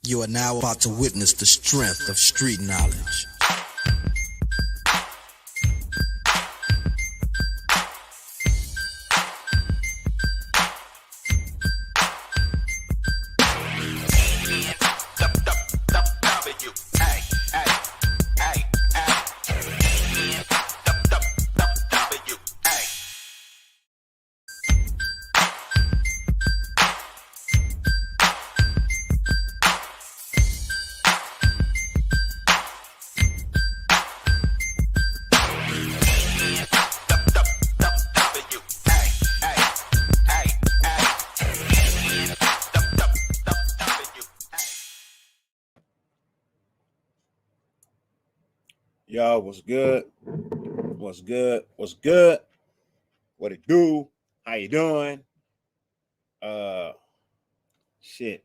You are now about to witness the strength of street knowledge. Yo, what's good? What's good? What's good? What it do? How you doing? Shit.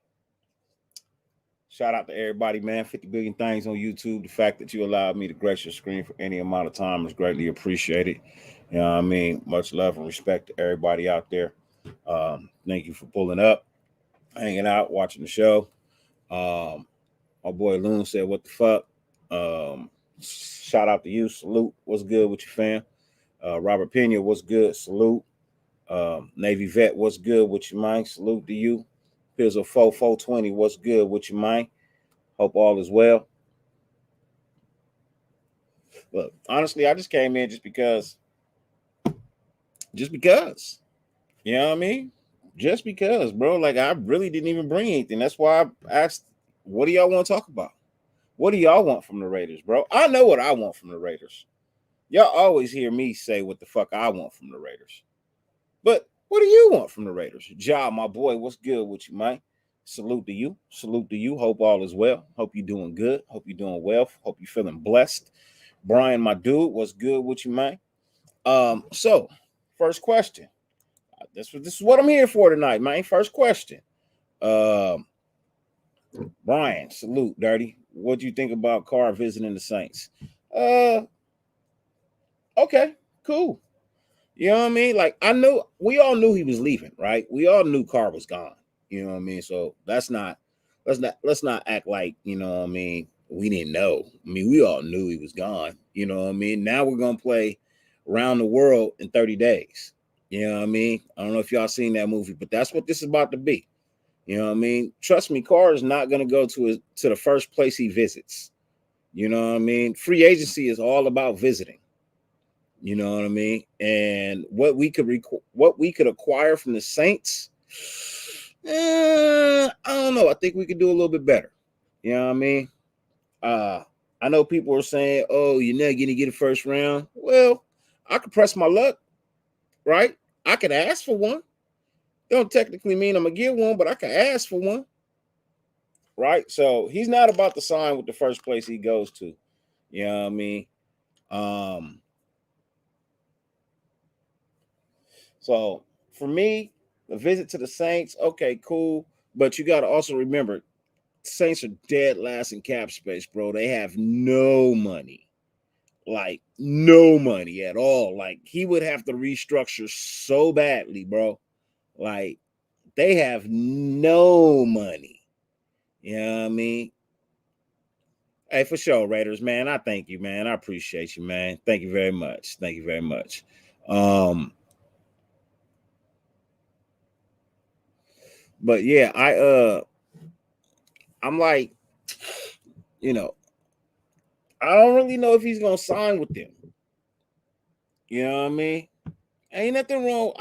Shout out to everybody, man. 50 billion things on YouTube. The fact that you allowed me to grace your screen for any amount of time is greatly appreciated. You know what I mean? Much love and respect to everybody out there. Thank you for pulling up, hanging out, watching the show. My boy Loon said, what the fuck? Shout out to you. Salute. What's good with your fam? Robert Pena, what's good? Salute. Navy Vet, what's good with your mind? Salute to you. Pizzle 4420, what's good with your mind? Hope all is well. Look, honestly, I just came in just because. You know what I mean? Just because, bro. Like, I really didn't even bring anything. That's why I asked, what do y'all want to talk about? What do y'all want from the Raiders, bro? I know what I want from the Raiders. Y'all always hear me say what the fuck I want from the Raiders. But what do you want from the Raiders? Ja, my boy, what's good with you, man? Salute to you. Salute to you. Hope all is well. Hope you're doing good. Hope you're doing well. Hope you're feeling blessed. Brian, my dude, what's good with you, man? So first question. This is what I'm here for tonight, man. First question. Brian, salute, Dirty. What do you think about Carr visiting the Saints? Okay, cool. You know what I mean? Like, we all knew he was leaving, right? We all knew Carr was gone. You know what I mean? So let's not act like, you know what I mean, we didn't know. I mean, we all knew he was gone. You know what I mean? Now we're gonna play around the world in 30 days. You know what I mean? I don't know if y'all seen that movie, but that's what this is about to be. You know what I mean? Trust me, Carr is not gonna go to the first place he visits. You know what I mean? Free agency is all about visiting. You know what I mean? And what we could acquire from the Saints, I don't know. I think we could do a little bit better. You know what I mean? I know people are saying, "Oh, you're not going to get a first round." Well, I could press my luck, right? I could ask for one. Don't technically mean I'm gonna get one, but I can ask for one, right? So he's not about to sign with the first place he goes to. You know what I mean? So for me, a visit to the Saints, okay, cool. But you got to also remember, Saints are dead last in cap space, bro. They have no money. Like, no money at all. Like, he would have to restructure so badly, bro. Like, they have no money. You know what I mean? Hey, for sure, Raiders, man. I thank you, man. I appreciate you, man. Thank you very much. Thank you very much. But yeah, I'm like, you know, I don't really know if he's gonna sign with them. You know what I mean? Ain't nothing wrong.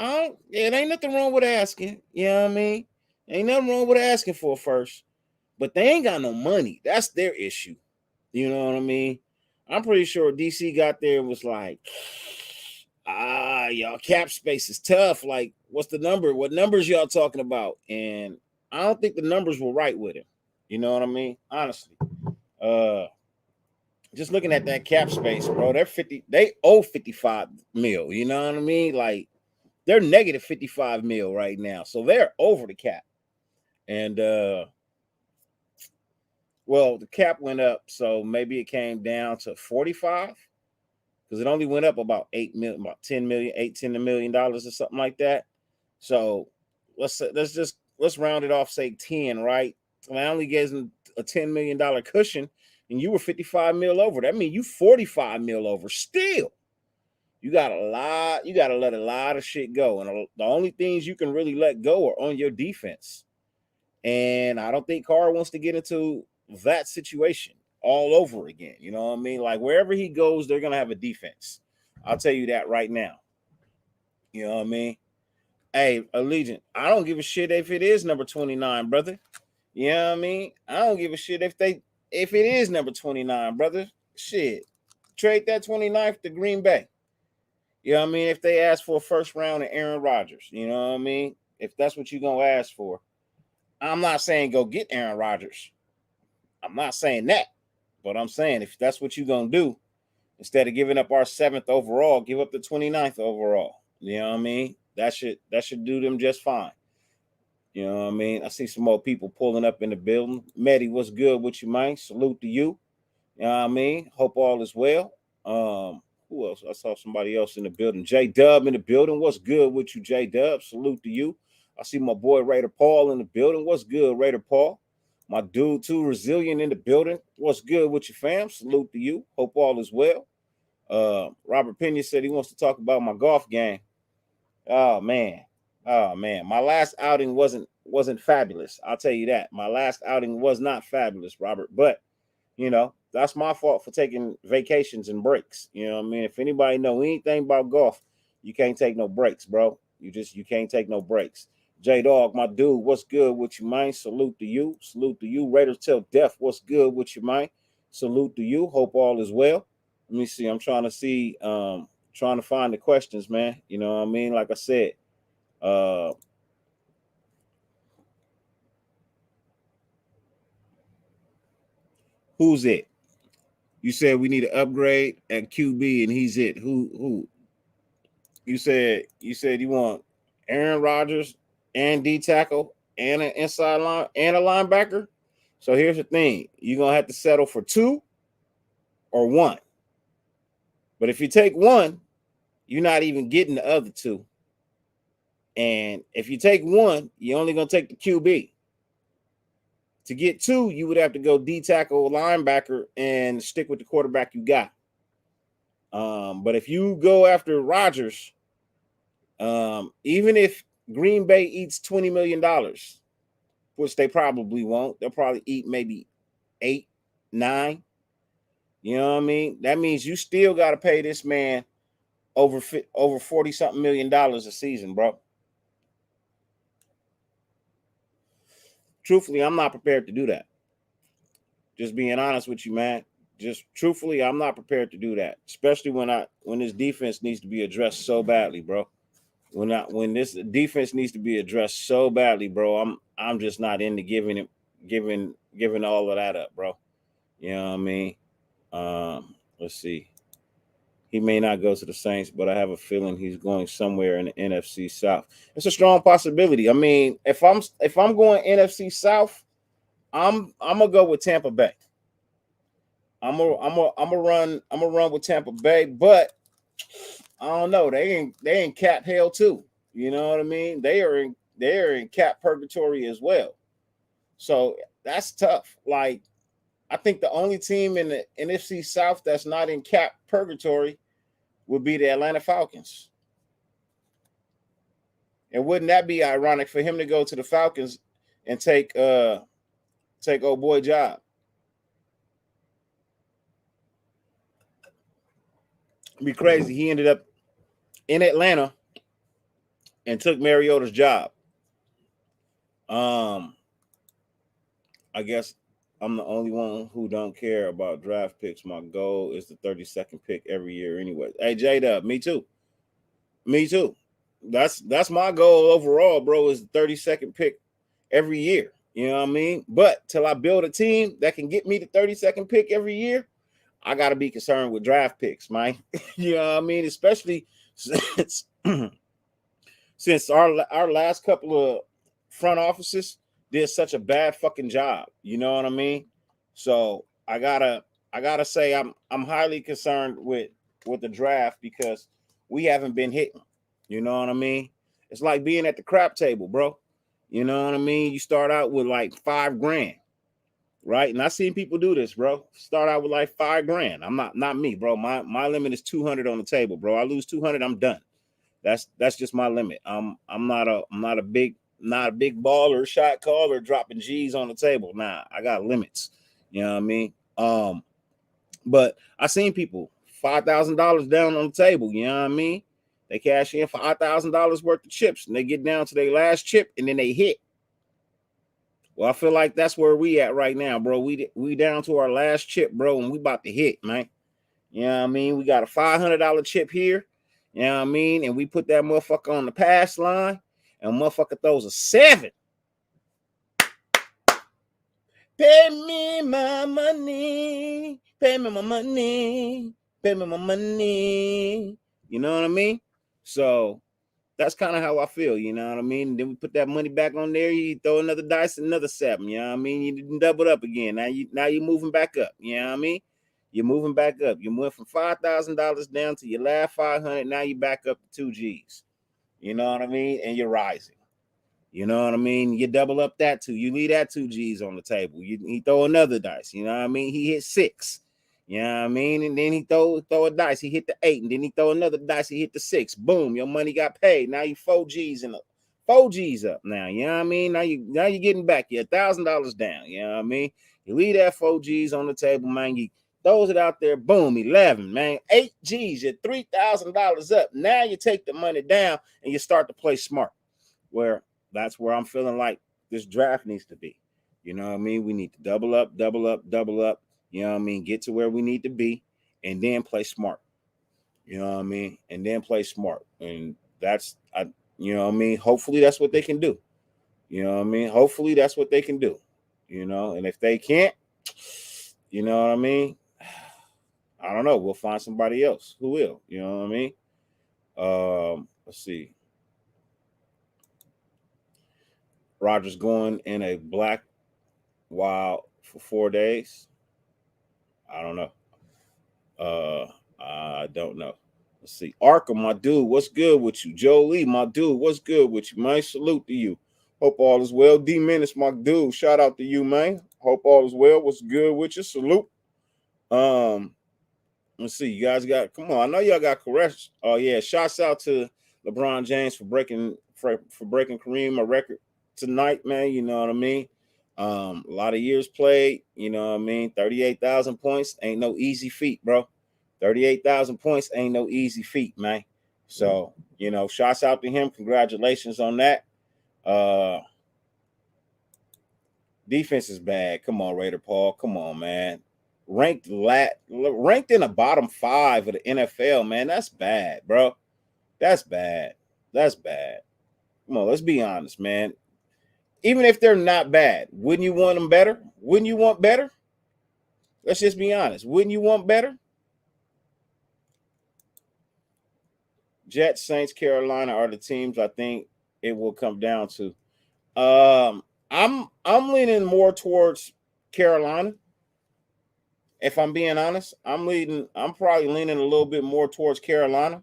It ain't nothing wrong with asking. You know what I mean? Ain't nothing wrong with asking for first. But they ain't got no money. That's their issue. You know what I mean? I'm pretty sure DC got there and was like, y'all cap space is tough. Like, what's the number? What numbers y'all talking about? And I don't think the numbers were right with him. You know what I mean? Honestly. Just looking at that cap space, bro, they owe 55 mil. You know what I mean? Like, they're negative 55 mil right now. So they're over the cap. And well, the cap went up, so maybe it came down to 45 because it only went up about 8 million, about 10 million, $10 million or something like that. So let's round it off, say 10, right? And I only gave them a $10 million cushion and you were 55 mil over. That means you 45 mil over still. You got to let a lot of shit go. And the only things you can really let go are on your defense. And I don't think Carr wants to get into that situation all over again. You know what I mean? Like wherever he goes, they're going to have a defense. I'll tell you that right now. You know what I mean? Hey, Allegiant, I don't give a shit if it is number 29, brother. You know what I mean? I don't give a shit if it is number 29, brother. Shit. Trade that 29th to Green Bay. You know what I mean? If they ask for a first round of Aaron Rodgers, you know what I mean? If that's what you're going to ask for. I'm not saying go get Aaron Rodgers. I'm not saying that. But I'm saying if that's what you're going to do, instead of giving up our 7th overall, give up the 29th overall. You know what I mean? That should do them just fine. You know what I mean? I see some more people pulling up in the building. Medi, what's good with you, man? Salute to you. You know what I mean? Hope all is well. Who else? I saw somebody else in the building. J-Dub in the building. What's good with you, J-Dub? Salute to you. I see my boy Raider Paul in the building. What's good, Raider Paul? My dude, too, Resilient in the building. What's good with you, fam? Salute to you. Hope all is well. Robert Pena said he wants to talk about my golf game. Oh man. My last outing wasn't fabulous. I'll tell you that. My last outing was not fabulous, Robert. But you know, that's my fault for taking vacations and breaks. You know what I mean? If anybody know anything about golf, you can't take no breaks, bro. You can't take no breaks. J-Dog, my dude, what's good with you, man? Salute to you. Salute to you. Raiders Till Death, what's good with you, man? Salute to you. Hope all is well. Let me see. I'm trying to find the questions, man. You know what I mean? Like I said, who's it? You said we need an upgrade at QB, and he's it. Who? You said you want Aaron Rodgers and D tackle and an inside line and a linebacker. So here's the thing: you're gonna have to settle for 2 or 1. But if you take 1, you're not even getting the other 2. And if you take 1, you're only gonna take the QB. To get 2, you would have to go D tackle, linebacker, and stick with the quarterback you got. But if you go after Rodgers, even if Green Bay eats $20 million, which they probably won't, they'll probably eat maybe 8, 9. You know what I mean? That means you still got to pay this man over 40-something million dollars a season, bro. Truthfully, I'm not prepared to do that. Just being honest with you, man. Just truthfully, I'm not prepared to do that, especially when this defense needs to be addressed so badly, bro. When this defense needs to be addressed so badly, bro, I'm just not into giving all of that up, bro. You know what I mean? Let's see. He may not go to the Saints, but I have a feeling he's going somewhere in the NFC South. It's a strong possibility. I mean, if I'm going NFC South, I'm gonna go with Tampa Bay. I'm gonna run with Tampa Bay, but I don't know. They in cap hell too. You know what I mean? They are in cap purgatory as well. So that's tough. Like, I think the only team in the NFC South that's not in cap purgatory would be the Atlanta Falcons. And wouldn't that be ironic for him to go to the Falcons and take old boy job? It'd be crazy. He ended up in Atlanta and took Mariota's job. I guess I'm the only one who don't care about draft picks. My goal is the 32nd pick every year anyway. Hey, J-Dub, me too. That's my goal overall, bro, is the 32nd pick every year. You know what I mean? But till I build a team that can get me the 32nd pick every year, I got to be concerned with draft picks, man. You know what I mean? Especially since our last couple of front offices did such a bad fucking job. You know what I mean? So I gotta say I'm highly concerned with the draft because we haven't been hitting. You know what I mean? It's like being at the crap table, bro. You know what I mean? You start out with like $5,000. right? And I seen people do this, bro. Start out with like $5,000. I'm not me, bro. My limit is 200 on the table, bro. I lose 200, I'm done. That's just my limit. I'm not a big baller, shot caller, dropping G's on the table. Nah, I got limits. You know what I mean? But I seen people $5,000 down on the table. You know what I mean? They cash in $5,000 worth of chips, and they get down to their last chip, and then they hit. Well, I feel like that's where we at right now, bro. We down to our last chip, bro, and we about to hit, man. You know what I mean? We got a $500 chip here. You know what I mean? And we put that motherfucker on the pass line, and motherfucker throws a 7. Pay me my money. Pay me my money. Pay me my money. You know what I mean? So that's kind of how I feel. You know what I mean? And then we put that money back on there. You throw another dice, another 7. You know what I mean? You didn't double up again. Now you're moving back up. You know what I mean? You're moving back up. You went from $5,000 down to your last 500. Now you back up to 2 G's. You know what I mean? And you're rising. You know what I mean? You double up that 2. You leave that 2 G's on the table. He throw another dice. You know what I mean? He hit 6. You know what I mean? And then he throw a dice. He hit the 8. And then he throw another dice. He hit the 6. Boom. Your money got paid. Now you 4 G's and 4 G's up now. You know what I mean? Now you're getting back. You're $1,000 down. You know what I mean? You leave that 4 G's on the table, man. You throws it out there. Boom. 11, man. 8 G's. You're $3,000 up. Now you take the money down and you start to play smart. Where that's where I'm feeling like this draft needs to be. You know what I mean? We need to double up. You know what I mean? Get to where we need to be and then play smart. You know what I mean? And then play smart. And you know what I mean? Hopefully that's what they can do. You know what I mean? Hopefully that's what they can do. You know, and if they can't, you know what I mean? I don't know. We'll find somebody else who will. You know what I mean? Let's see. Rodgers going in a black wild for 4 days. I don't know. I don't know. Let's see. Arkham, my dude, what's good with you? Jolie, my dude, what's good with you, man? Salute to you. Hope all is well. D Menace, my dude, shout out to you, man. Hope all is well. What's good with you? Salute. Let's see. You guys got, come on. I know y'all got corrections. Oh yeah, shouts out to LeBron James for breaking Kareem a record tonight, man. You know what I mean? A lot of years played, you know what I mean? 38,000 points ain't no easy feat, bro. 38,000 points ain't no easy feat, man. So, you know, shouts out to him. Congratulations on that. Defense is bad. Come on, Raider Paul. Come on, man. Ranked in the bottom 5 of the NFL, man. That's bad, bro. That's bad. Come on, let's be honest, man. Even if they're not bad, wouldn't you want them better? Wouldn't you want better? Let's just be honest. Wouldn't you want better? Jets, Saints, Carolina are the teams I think it will come down to. I'm leaning more towards Carolina. If I'm being honest, I'm probably leaning a little bit more towards Carolina.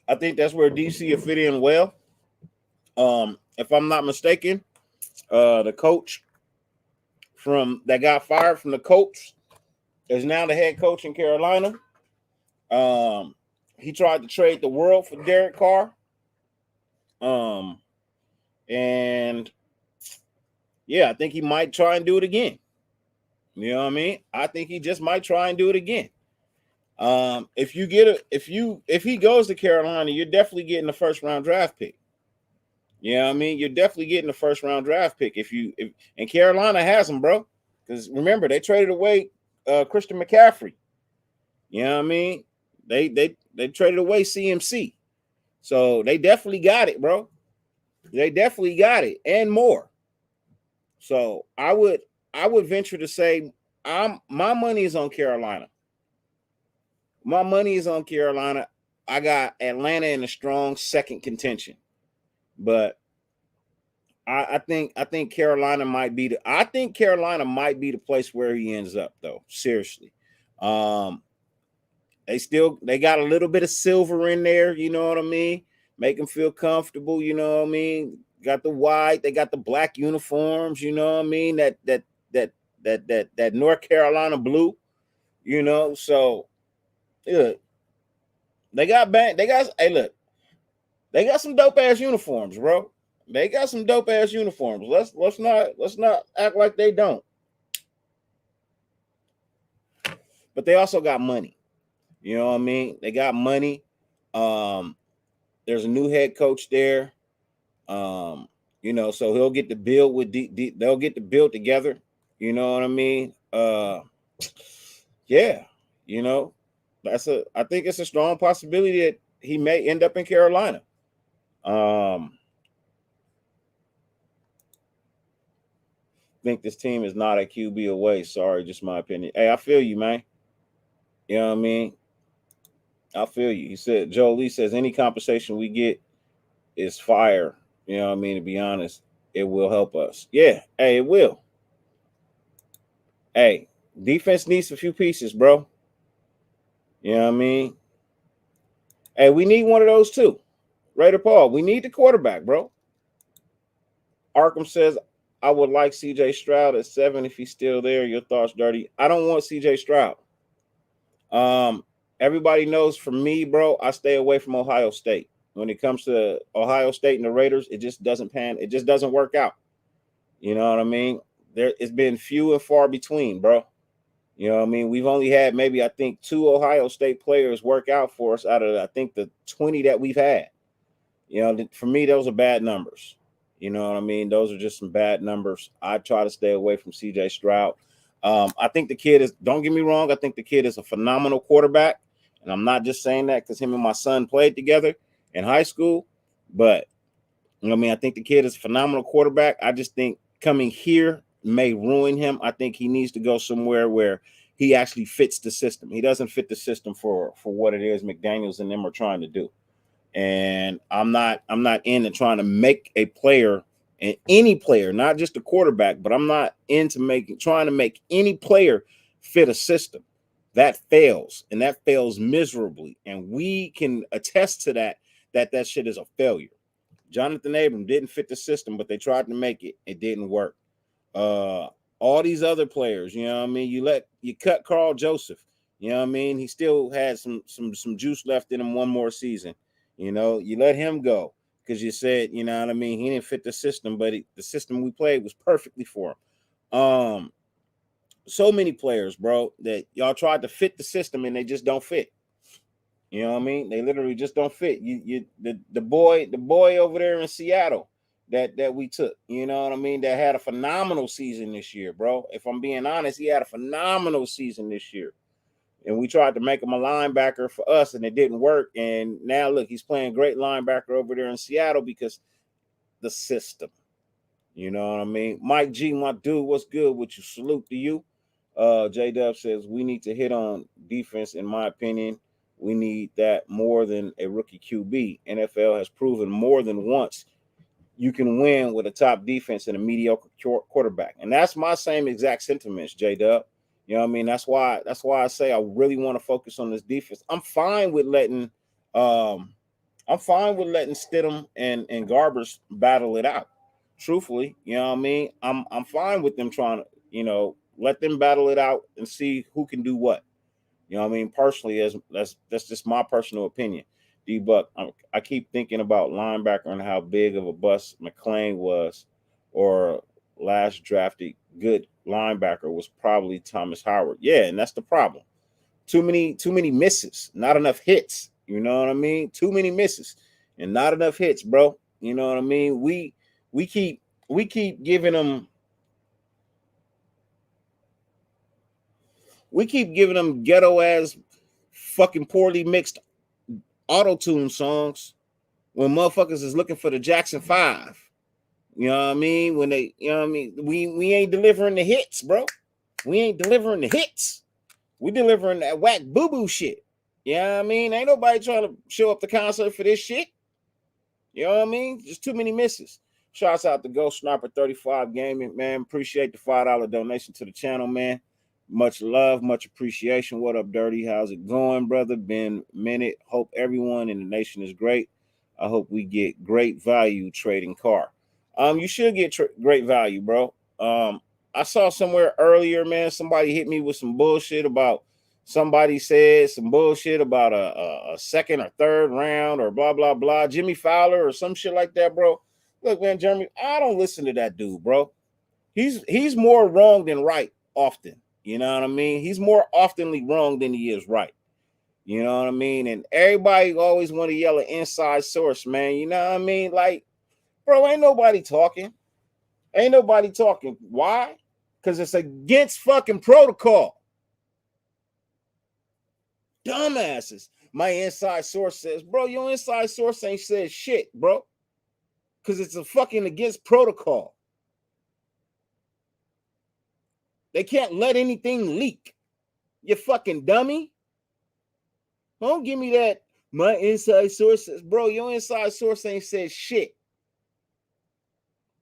I think that's where DC will fit in well. If I'm not mistaken, the coach that got fired from the Colts is now the head coach in Carolina. He tried to trade the world for Derek Carr. And yeah, I think he might try and do it again. You know what I mean? I think he just might try and do it again. If he goes to Carolina, you're definitely getting a first round draft pick. You know what I mean? You're definitely getting a first round draft pick and Carolina has him, bro. Because remember, they traded away Christian McCaffrey. You know what I mean? They traded away CMC. So they definitely got it, bro. They definitely got it and more. So I would venture to say my money is on Carolina. My money is on Carolina. I got Atlanta in a strong second contention. But I think Carolina might be the place where he ends up, though. Seriously. They got a little bit of silver in there, you know what I mean? make them feel comfortable. You know what I mean? Got the white, they got the black uniforms. You know what I mean? That North Carolina blue. You know, so yeah, they got bang. They got hey look, they got some dope ass uniforms, bro. They got some dope ass uniforms. Let's not act like they don't. But they also got money. You know what I mean? They got money. There's a new head coach there. You know, so he'll get to build with they'll get to build together. You know what I mean? Yeah, you know, I think it's a strong possibility that he may end up in Carolina. Think this team is not a QB away. Sorry, just my opinion. Hey, I feel you, man. You know what I mean? I feel you. He said, Joe Lee says, any compensation we get is fire. You know what I mean? To be honest, it will help us. Yeah. Hey, it will. Hey, defense needs a few pieces, bro. You know what I mean? Hey, we need one of those too. Raider Paul, we need the quarterback, bro. Arkham says, I would like CJ Stroud at 7 if he's still there. Your thoughts, Dirty? I don't want CJ Stroud. Everybody knows for me, bro, I stay away from Ohio State. When it comes to Ohio State and the Raiders, it just doesn't work out. You know what I mean? It's been few and far between, bro. You know what I mean? We've only had maybe, I think, 2 Ohio State players work out for us out of, I think, the 20 that we've had. You know, for me, those are bad numbers. You know what I mean? Those are just some bad numbers. I try to stay away from CJ Stroud. I think the kid is, don't get me wrong, I think the kid is a phenomenal quarterback. And I'm not just saying that because him and my son played together in high school. But, you know what I mean? I think the kid is a phenomenal quarterback. I just think coming here may ruin him. I think he needs to go somewhere where he actually fits the system. He doesn't fit the system for what it is McDaniels and them are trying to do. And I'm not into trying to make a player, and any player, not just a quarterback, but I'm not into trying to make any player fit a system. That fails, and that fails miserably. And we can attest to that shit is a failure. Jonathan Abram didn't fit the system, but they tried to make it. It didn't work. All these other players, you know what I mean? You cut Carl Joseph. You know what I mean? He still had some juice left in him one more season. You know, you let him go because you said, you know what I mean? He didn't fit the system, but the system we played was perfectly for him. So many players, bro, that y'all tried to fit the system and they just don't fit. You know what I mean? They literally just don't fit. The boy over there in Seattle that we took, you know what I mean, that had a phenomenal season this year, bro. If I'm being honest, he had a phenomenal season this year. And we tried to make him a linebacker for us, and it didn't work. And now, look, he's playing great linebacker over there in Seattle because the system. You know what I mean? Mike G, my dude, what's good with you? Salute to you. J-Dub says, we need to hit on defense, in my opinion. We need that more than a rookie QB. NFL has proven more than once you can win with a top defense and a mediocre quarterback. And that's my same exact sentiments, J-Dub. You know what I mean? That's why I say I really want to focus on this defense. I'm fine with letting Stidham and Garbers battle it out. Truthfully, you know what I mean? I'm fine with them trying to, you know, let them battle it out and see who can do what. You know what I mean? Personally, that's just my personal opinion. D-Buck, I keep thinking about linebacker and how big of a bust McClain was, or last drafted good linebacker was probably Thomas Howard. Yeah, and that's the problem. Too many misses, not enough hits. You know what I mean? Too many misses and not enough hits, bro. You know what I mean? We keep giving them ghetto ass fucking poorly mixed auto-tune songs when motherfuckers is looking for the Jackson 5. You know what I mean? When they, you know what I mean? We ain't delivering the hits, bro. We ain't delivering the hits. We delivering that whack boo-boo shit. You know what I mean? Ain't nobody trying to show up the concert for this shit. You know what I mean? Just too many misses. Shouts out to Ghost Sniper 35 Gaming, man. Appreciate the $5 donation to the channel, man. Much love, much appreciation. What up, Dirty? How's it going, brother? Been a minute. Hope everyone in the nation is great. I hope we get great value trading Carr. You should get great value, bro. I saw somewhere earlier, man, somebody hit me with some bullshit about somebody said some bullshit about a second or third round or blah, blah, blah. Jimmy Fowler or some shit like that, bro. Look, man, Jeremy, I don't listen to that dude, bro. He's more wrong than right often. You know what I mean? He's more oftenly wrong than he is right. You know what I mean? And everybody always want to yell an inside source, man. You know what I mean? Like, bro, ain't nobody talking. Ain't nobody talking. Why? Because it's against fucking protocol. Dumbasses. My inside source says, bro, your inside source ain't said shit, bro. Because it's a fucking against protocol. They can't let anything leak. You fucking dummy. Don't give me that. My inside sources, bro. Your inside source ain't said shit.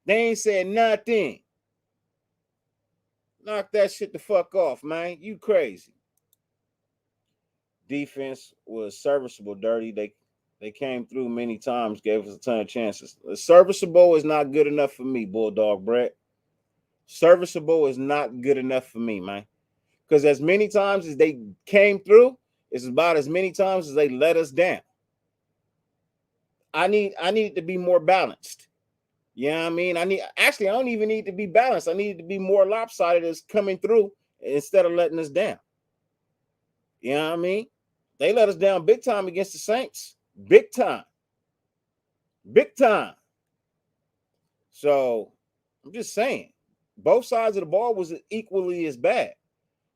They ain't said nothing. Knock that shit the fuck off, man. You crazy. Defense was serviceable, dirty. They came through many times, gave us a ton of chances. Serviceable is not good enough for me, Bulldog Brett. Serviceable is not good enough for me, man. Because as many times as they came through, it's about as many times as they let us down. I need to be more balanced. You know what I mean? I don't even need to be balanced. I need to be more lopsided as coming through instead of letting us down. You know what I mean? They let us down big time against the Saints. Big time. Big time. So I'm just saying, both sides of the ball was equally as bad.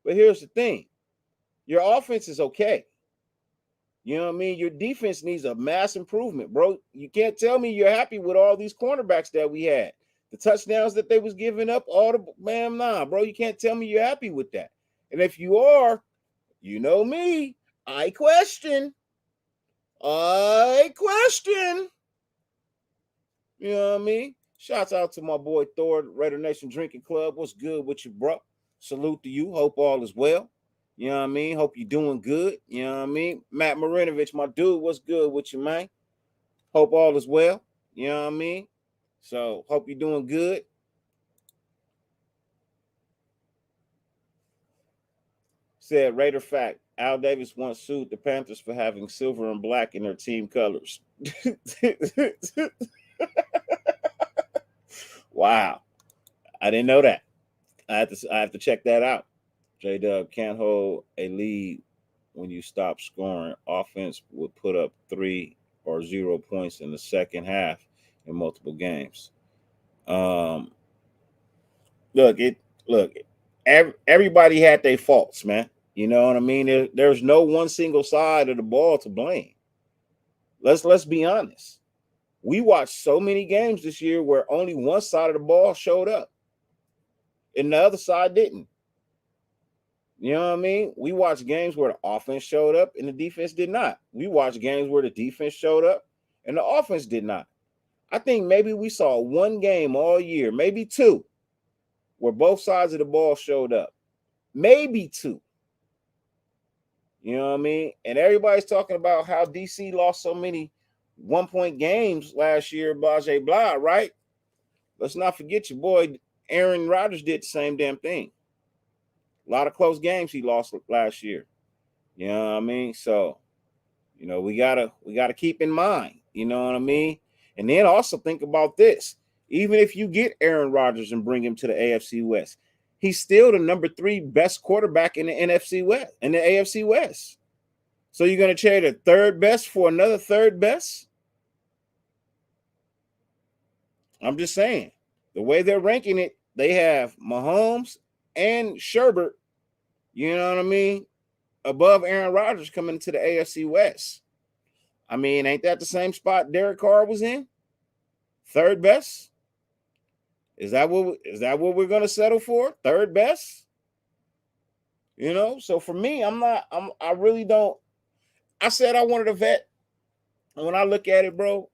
But here's the thing. Your offense is okay. You know what I mean? Your defense needs a mass improvement, bro. You can't tell me you're happy with all these cornerbacks that we had. The touchdowns that they was giving up, all the nah, bro. You can't tell me you're happy with that. And if you are, you know me, I question. You know what I mean? Shouts out to my boy Thor, Raider Nation Drinking Club. What's good with you, bro? Salute to you. Hope all is well. You know what I mean? Hope you're doing good. You know what I mean? Matt Marinovich, my dude, what's good with you, man? Hope all is well. You know what I mean? So, hope you're doing good. Said, Raider fact, Al Davis once sued the Panthers for having silver and black in their team colors. Wow. I didn't know that. I have to check that out. J-Dub can't hold a lead when you stop scoring. Offense would put up 3 or 0 points in the second half in multiple games. Everybody had their faults, man. You know what I mean? There's no one single side of the ball to blame. Let's be honest. We watched so many games this year where only one side of the ball showed up and the other side didn't. You know what I mean? We watched games where the offense showed up and the defense did not. We watched games where the defense showed up and the offense did not. I think maybe we saw one game all year, maybe two, where both sides of the ball showed up. Maybe two. You know what I mean? And everybody's talking about how DC lost so many 1-point games last year, blah, blah, blah, right? Let's not forget your boy Aaron Rodgers did the same damn thing. A lot of close games he lost last year. You know what I mean? So, you know, we gotta keep in mind, you know what I mean? And then also think about this. Even if you get Aaron Rodgers and bring him to the AFC West, he's still the number 3 best quarterback in the NFC West, in the AFC West. So you're gonna trade a third best for another third best? I'm just saying, the way they're ranking it, they have Mahomes and Sherbert, you know what I mean, above Aaron Rodgers coming to the AFC West. I mean, ain't that the same spot Derek Carr was in? Third best? Is that what we're gonna settle for? Third best? You know, so for me, I really don't. I said I wanted a vet. And when I look at it, bro,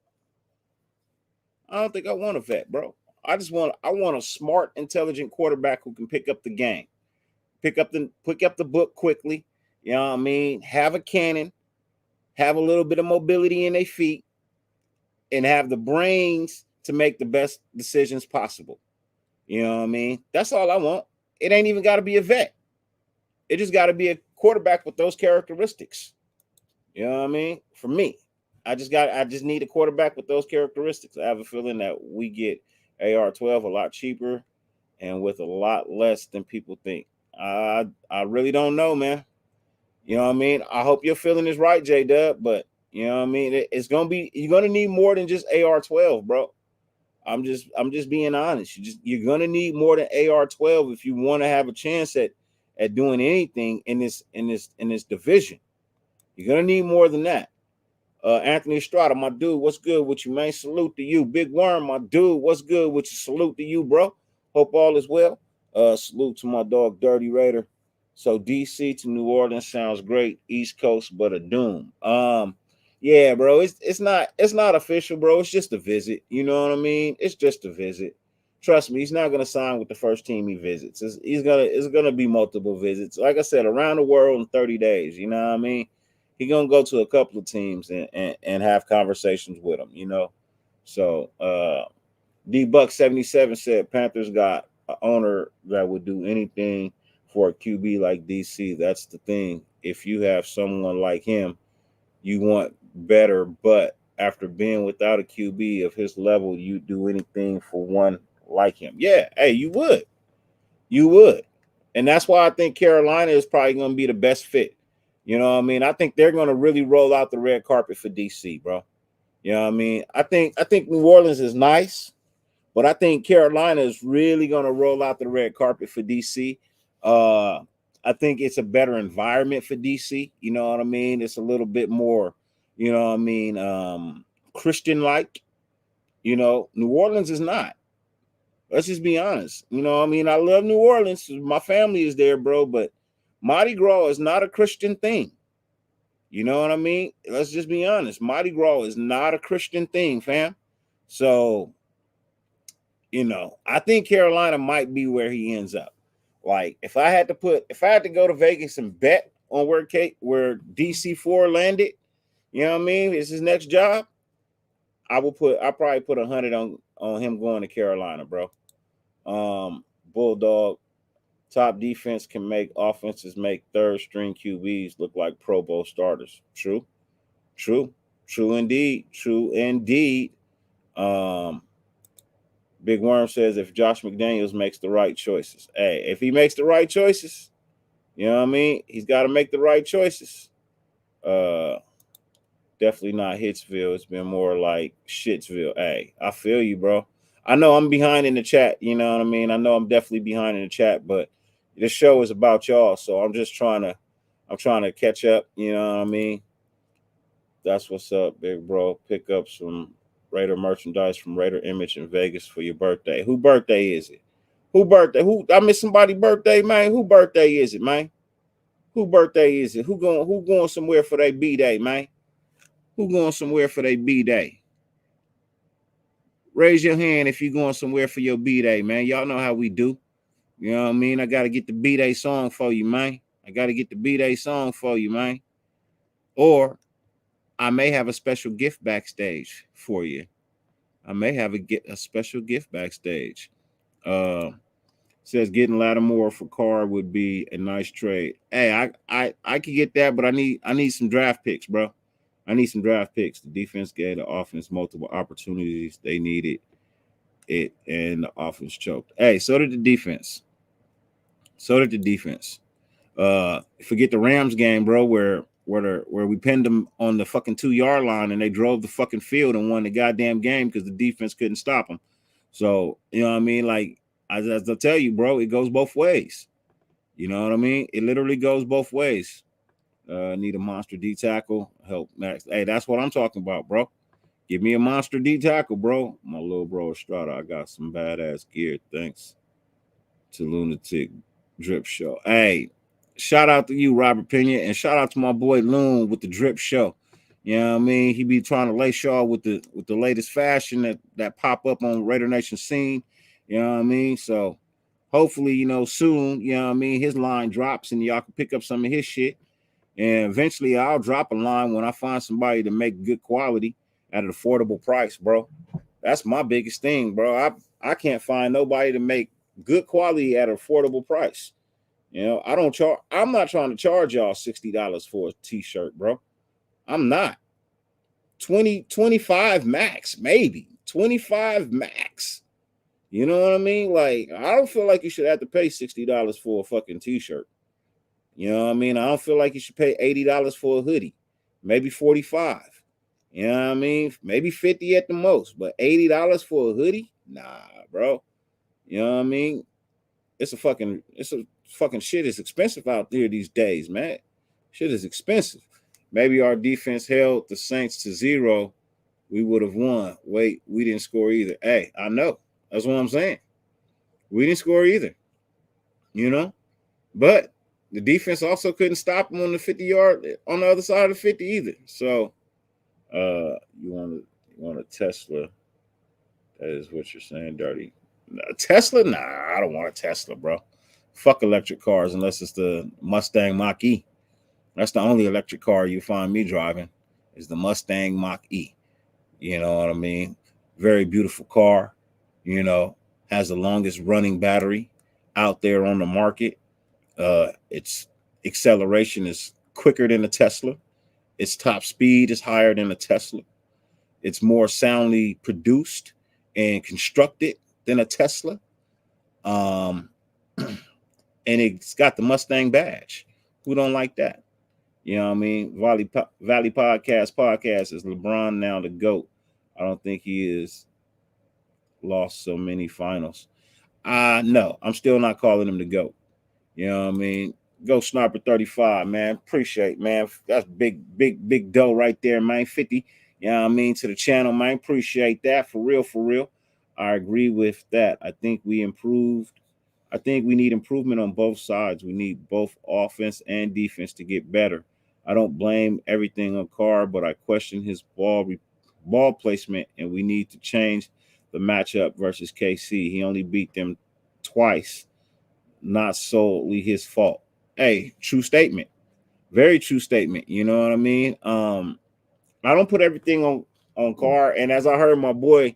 I don't think I want a vet, bro. I want a smart, intelligent quarterback who can pick up the game, pick up the book quickly. You know what I mean? Have a cannon, have a little bit of mobility in their feet, and have the brains to make the best decisions possible. You know what I mean? That's all I want. It ain't even got to be a vet. It just got to be a quarterback with those characteristics. You know what I mean? For me, I just need a quarterback with those characteristics. I have a feeling that we get AR-12 a lot cheaper and with a lot less than people think. I really don't know, man. You know what I mean? I hope your feeling is right, J Dub, but you know what I mean? It's gonna be, you're gonna need more than just AR-12, bro. I'm just being honest. You're gonna need more than AR-12 if you want to have a chance at doing anything in this division. You're gonna need more than that. Anthony Estrada, my dude, what's good with you, man? Salute to you. Big Worm, my dude, what's good with you? Salute to you, bro. Hope all is well. Salute to my dog, Dirty Raider. So DC to New Orleans sounds great. East Coast, but a doom. Yeah, bro. It's not official, bro. It's just a visit. You know what I mean? It's just a visit. Trust me, he's not gonna sign with the first team he visits. It's gonna be multiple visits. Like I said, around the world in 30 days. You know what I mean? He gonna go to a couple of teams and have conversations with them. You know. So D Buck 77 said Panthers got an owner that would do anything for a QB like DC. That's the thing. If you have someone like him, you want better, but after being without a QB of his level, you do anything for one like him. Yeah, hey, you would. You would. And that's why I think Carolina is probably going to be the best fit. You know what I mean? I think they're going to really roll out the red carpet for DC, bro. You know what I mean? I think New Orleans is nice, but I think Carolina is really going to roll out the red carpet for DC. I think it's a better environment for DC. You know what I mean? It's a little bit more, you know what I mean, Christian-like. You know, New Orleans is not. Let's just be honest. You know what I mean? I love New Orleans. My family is there, bro, but Mardi Gras is not a Christian thing. You know what I mean? Let's just be honest. Mardi Gras is not a Christian thing, fam. So, you know, I think Carolina might be where he ends up. Like, if I had to go to Vegas and bet on where DC4 landed, you know what I mean? It's his next job. I'll probably put 100 on him going to Carolina, bro. Bulldog, top defense can make offenses make third string QBs look like Pro Bowl starters. True indeed. Big Worm says if Josh McDaniels makes the right choices. Hey, if he makes the right choices, you know what I mean? He's got to make the right choices. Definitely not Hitsville. It's been more like Shitsville. Hey, I feel you, bro. I know I'm behind in the chat. You know what I mean? I know I'm definitely behind in the chat, but this show is about y'all. So I'm trying to catch up. You know what I mean? That's what's up, big bro. Pick up some Raider merchandise from Raider Image in Vegas for your birthday. Who birthday is it? Who I missed somebody's birthday, man? Who birthday is it, man? Who birthday is it? Who going somewhere for their B-Day, man? Who going somewhere for their B-Day? Raise your hand if you're going somewhere for your B-Day, man. Y'all know how we do. You know what I mean? I got to get the B-Day song for you, man. Or I may have a special gift backstage for you. A special gift backstage. Says getting Lattimore for Carr would be a nice trade. Hey, I could get that, but I need some draft picks, bro. I need some draft picks. The defense gave the offense multiple opportunities. They needed it, and the offense choked. Hey, so did the defense. Forget the Rams game, bro, where we pinned them on the fucking 2-yard line and they drove the fucking field and won the goddamn game because the defense couldn't stop them. So, you know what I mean? Like, as I tell you, bro, it goes both ways. You know what I mean? It literally goes both ways. Need a monster D tackle. Help Max. Hey, that's what I'm talking about, bro. Give me a monster D tackle, bro. My little bro Estrada. I got some badass gear. Thanks to Lunatic Drip Show. Hey, shout out to you, Robert Pena, and shout out to my boy Loon with the Drip Show. You know what I mean? He be trying to lace y'all with the latest fashion that pop up on Raider Nation scene. You know what I mean? So hopefully, you know, soon, you know what I mean, his line drops and y'all can pick up some of his shit. And eventually I'll drop a line when I find somebody to make good quality. at an affordable price, bro. That's my biggest thing, bro. I can't find nobody to make good quality at an affordable price. You know, I don't charge. I'm not trying to charge y'all $60 for a t-shirt, bro. I'm not. 25 max, maybe 25 max. You know what I mean? Like, I don't feel like you should have to pay $60 for a fucking t-shirt. You know what I mean? I don't feel like you should pay $80 for a hoodie, maybe 45. You know what I mean? Maybe 50 at the most, but $80 for a hoodie? Nah, bro. You know what I mean? It's a fucking shit is expensive out there these days, man. Shit is expensive. Maybe our defense held the Saints to 0. We would have won. Wait, we didn't score either. Hey, I know. That's what I'm saying. We didn't score either. You know? But the defense also couldn't stop them on the 50-yard on the other side of the 50 either. So you want a Tesla. That is what you're saying, Dirty. Tesla? Nah, I don't want a Tesla, bro. Fuck electric cars unless it's the Mustang Mach-E. That's the only electric car you find me driving is the Mustang Mach-E. You know what I mean? Very beautiful car. You know, has the longest running battery out there on the market. Its acceleration is quicker than a Tesla. Its top speed is higher than a Tesla. It's more soundly produced and constructed than a Tesla. And it's got the Mustang badge. Who don't like that? You know what I mean? Valley Podcast is LeBron now the GOAT. I don't think he is lost so many finals. No, I'm still not calling him the GOAT. You know what I mean? Go Sniper 35, man. Appreciate, man. That's big dough right there, man. 50. You know what I mean? To the channel, man. Appreciate that. For real. I agree with that. I think we improved. I think we need improvement on both sides. We need both offense and defense to get better. I don't blame everything on Carr, but I question his ball placement, and we need to change the matchup versus KC. He only beat them twice. Not solely his fault. Hey, true statement. Very true statement. You know what I mean? I don't put everything on Carr. And as I heard my boy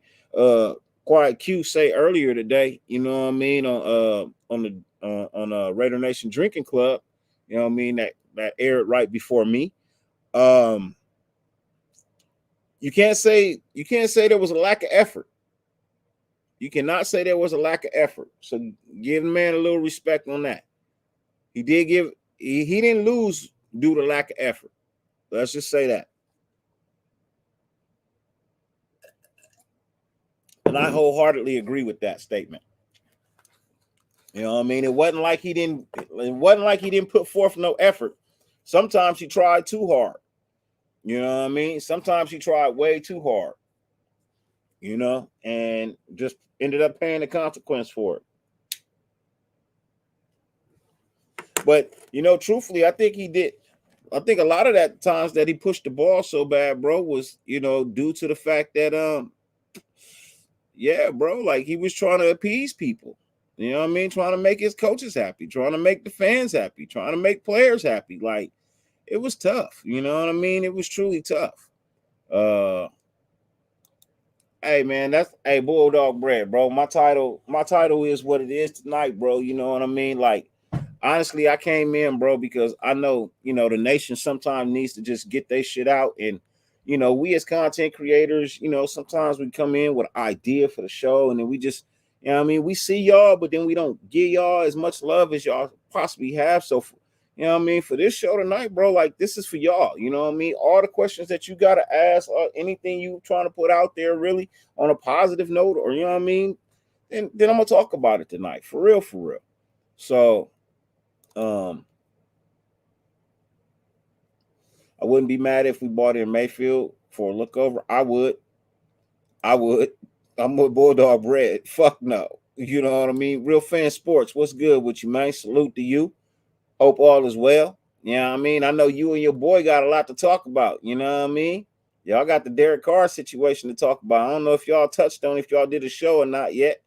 Quiet Q say earlier today, you know what I mean, on Raider Nation Drinking Club, you know what I mean, that aired right before me. You can't say there was a lack of effort. You cannot say there was a lack of effort. So give the man a little respect on that. He didn't lose due to lack of effort. Let's just say that. And I wholeheartedly agree with that statement. You know what I mean? It wasn't like he didn't put forth no effort. Sometimes he tried too hard. You know what I mean? Sometimes he tried way too hard. You know, and just ended up paying the consequence for it. But, you know, truthfully, I think he did. I think a lot of that times that he pushed the ball so bad, bro, was, you know, due to the fact that, yeah, bro, like he was trying to appease people. You know what I mean? Trying to make his coaches happy, trying to make the fans happy, trying to make players happy. Like, it was tough. You know what I mean? It was truly tough. Hey man, hey Bulldog Bread, bro. My title is what it is tonight, bro. You know what I mean? Like, honestly, I came in, bro, because I know, you know, the nation sometimes needs to just get their shit out. And, you know, we as content creators, you know, sometimes we come in with an idea for the show and then we just, you know what I mean? We see y'all, but then we don't give y'all as much love as y'all possibly have. So, you know what I mean? For this show tonight, bro, like this is for y'all. You know what I mean? All the questions that you got to ask or anything you trying to put out there really on a positive note, or, you know what I mean? Then I'm going to talk about it tonight. For real. So, I wouldn't be mad if we bought in Mayfield for a look over. I would. I'm with Bulldog Bread. Fuck no. You know what I mean? Real Fan Sports. What's good with you, man? Salute to you. Hope all is well. You know what I mean? I know you and your boy got a lot to talk about. You know what I mean? Y'all got the Derek Carr situation to talk about. I don't know if y'all touched on if y'all did a show or not yet.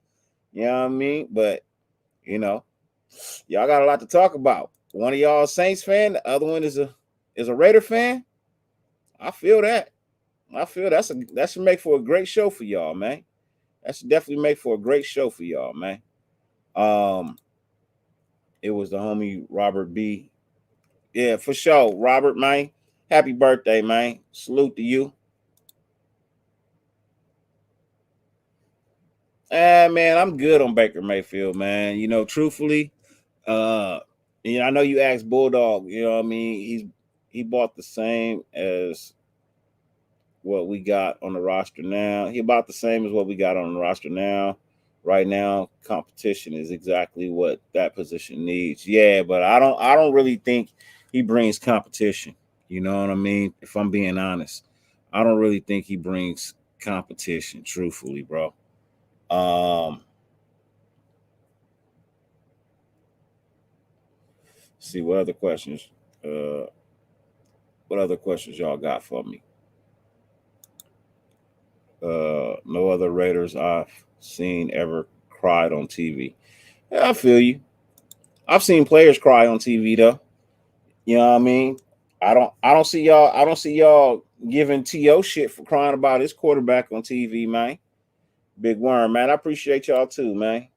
You know what I mean? But, you know, y'all got a lot to talk about. One of y'all a Saints fan. The other one is a Raider fan. I feel that. I feel that should make for a great show for y'all, man. That should definitely make for a great show for y'all, man. Um, it was the homie Robert B. Yeah, for sure, Robert, man. Happy birthday, man. Salute to you. Man, I'm good on Baker Mayfield, man. You know, truthfully, uh, I know you asked Bulldog. You know, what I mean, he bought the same as what we got on the roster now. He about the same as what we got on the roster now. Right now, competition is exactly what that position needs. Yeah, but I don't really think he brings competition. You know what I mean? If I'm being honest, I don't really think he brings competition, truthfully, bro. Um, see what other questions. Uh, what other questions y'all got for me? No other Raiders I've seen ever cried on TV. Yeah, I feel you. I've seen players cry on TV though. You know what I mean? I don't see y'all giving T.O. shit for crying about his quarterback on TV, man. Big Worm, man. I appreciate y'all too, man.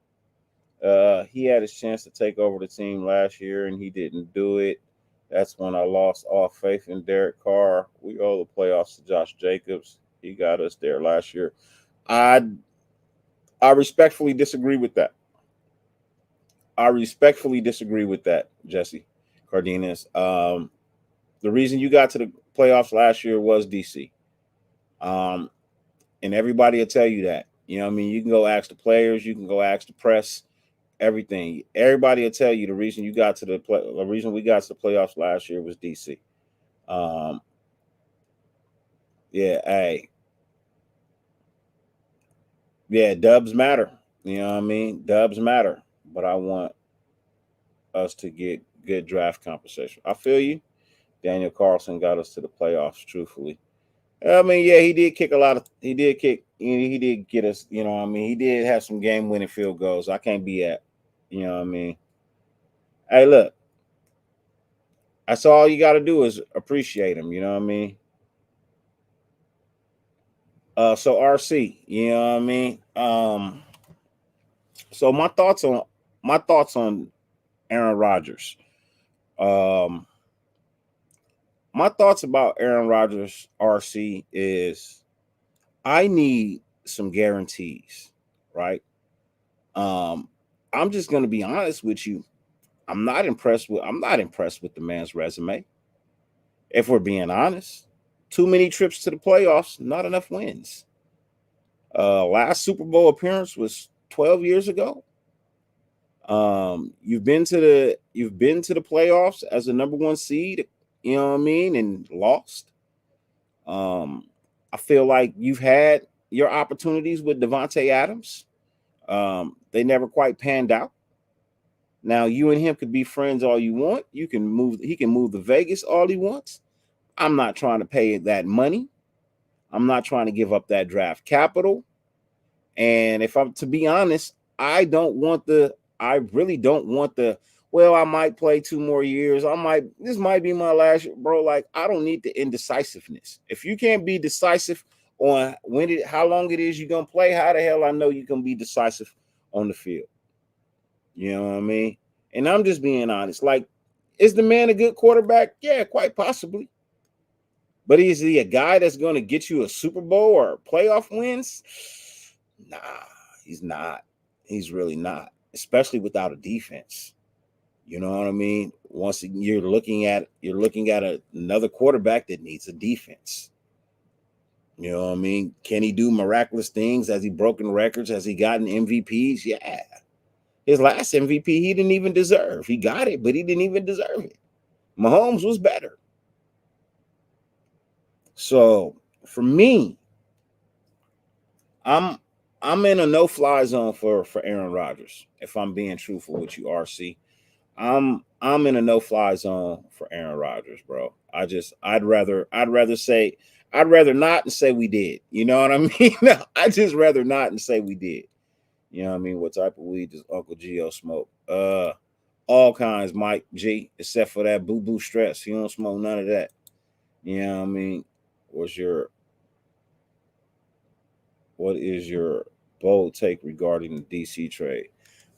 He had his chance to take over the team last year and he didn't do it. That's when I lost all faith in Derek Carr. We owe the playoffs to Josh Jacobs. He got us there last year. I I respectfully disagree with that. I respectfully disagree with that, Jesse Cardenas. The reason you got to the playoffs last year was DC. Um, and everybody will tell you that. You know what I mean? You can go ask the players, you can go ask the press, everything. Everybody will tell you the reason the reason we got to the playoffs last year was DC. Um, yeah, hey, yeah, dubs matter. You know what I mean? Dubs matter. But I want us to get good draft compensation. I feel you. Daniel Carlson got us to the playoffs, truthfully. I mean, yeah, he did kick a lot of. He did kick. He did get us. You know, what I mean, he did have some game-winning field goals. I can't be at. You know, what I mean, hey, look, that's all you got to do is appreciate him. You know what I mean. So RC, you know what I mean. So my thoughts on Aaron Rodgers. Um, my thoughts about Aaron Rodgers, RC, is I need some guarantees, right? Um, I'm just gonna be honest with you. I'm not impressed with the man's resume. If we're being honest, too many trips to the playoffs, not enough wins. Last Super Bowl appearance was 12 years ago. You've been to the playoffs as a number one seed, you know what I mean, and lost. Um, I feel like you've had your opportunities with Devontae Adams. They never quite panned out. Now you and him could be friends all you want. He can move to Vegas all he wants. I'm not trying to pay that money. I'm not trying to give up that draft capital. And if I'm to be honest, I really don't want the well, I might play 2 more years. This might be my last year, bro. Like, I don't need the indecisiveness. If you can't be decisive on how long it is you're gonna play, how the hell I know you can be decisive on the field? You know what I mean? And I'm just being honest. Like, is the man a good quarterback? Yeah, quite possibly. But is he a guy that's going to get you a Super Bowl or playoff wins? Nah, he's not. He's really not, especially without a defense. You know what I mean? Once you're looking at another quarterback that needs a defense. You know what I mean? Can he do miraculous things? Has he broken records? Has he gotten MVPs? Yeah. His last MVP he didn't even deserve. He got it, but he didn't even deserve it. Mahomes was better. So for me, I'm I'm in a no-fly zone for Aaron Rodgers. If I'm being truthful with you, RC, I'm in a no-fly zone for Aaron Rodgers, bro. I'd rather not and say we did. You know what I mean? No, I just rather not and say we did. You know what I mean? What type of weed does Uncle Gio smoke? All kinds, Mike G, except for that boo boo stress. He don't smoke none of that. You know what I mean? What's your what is your bold take regarding the DC trade?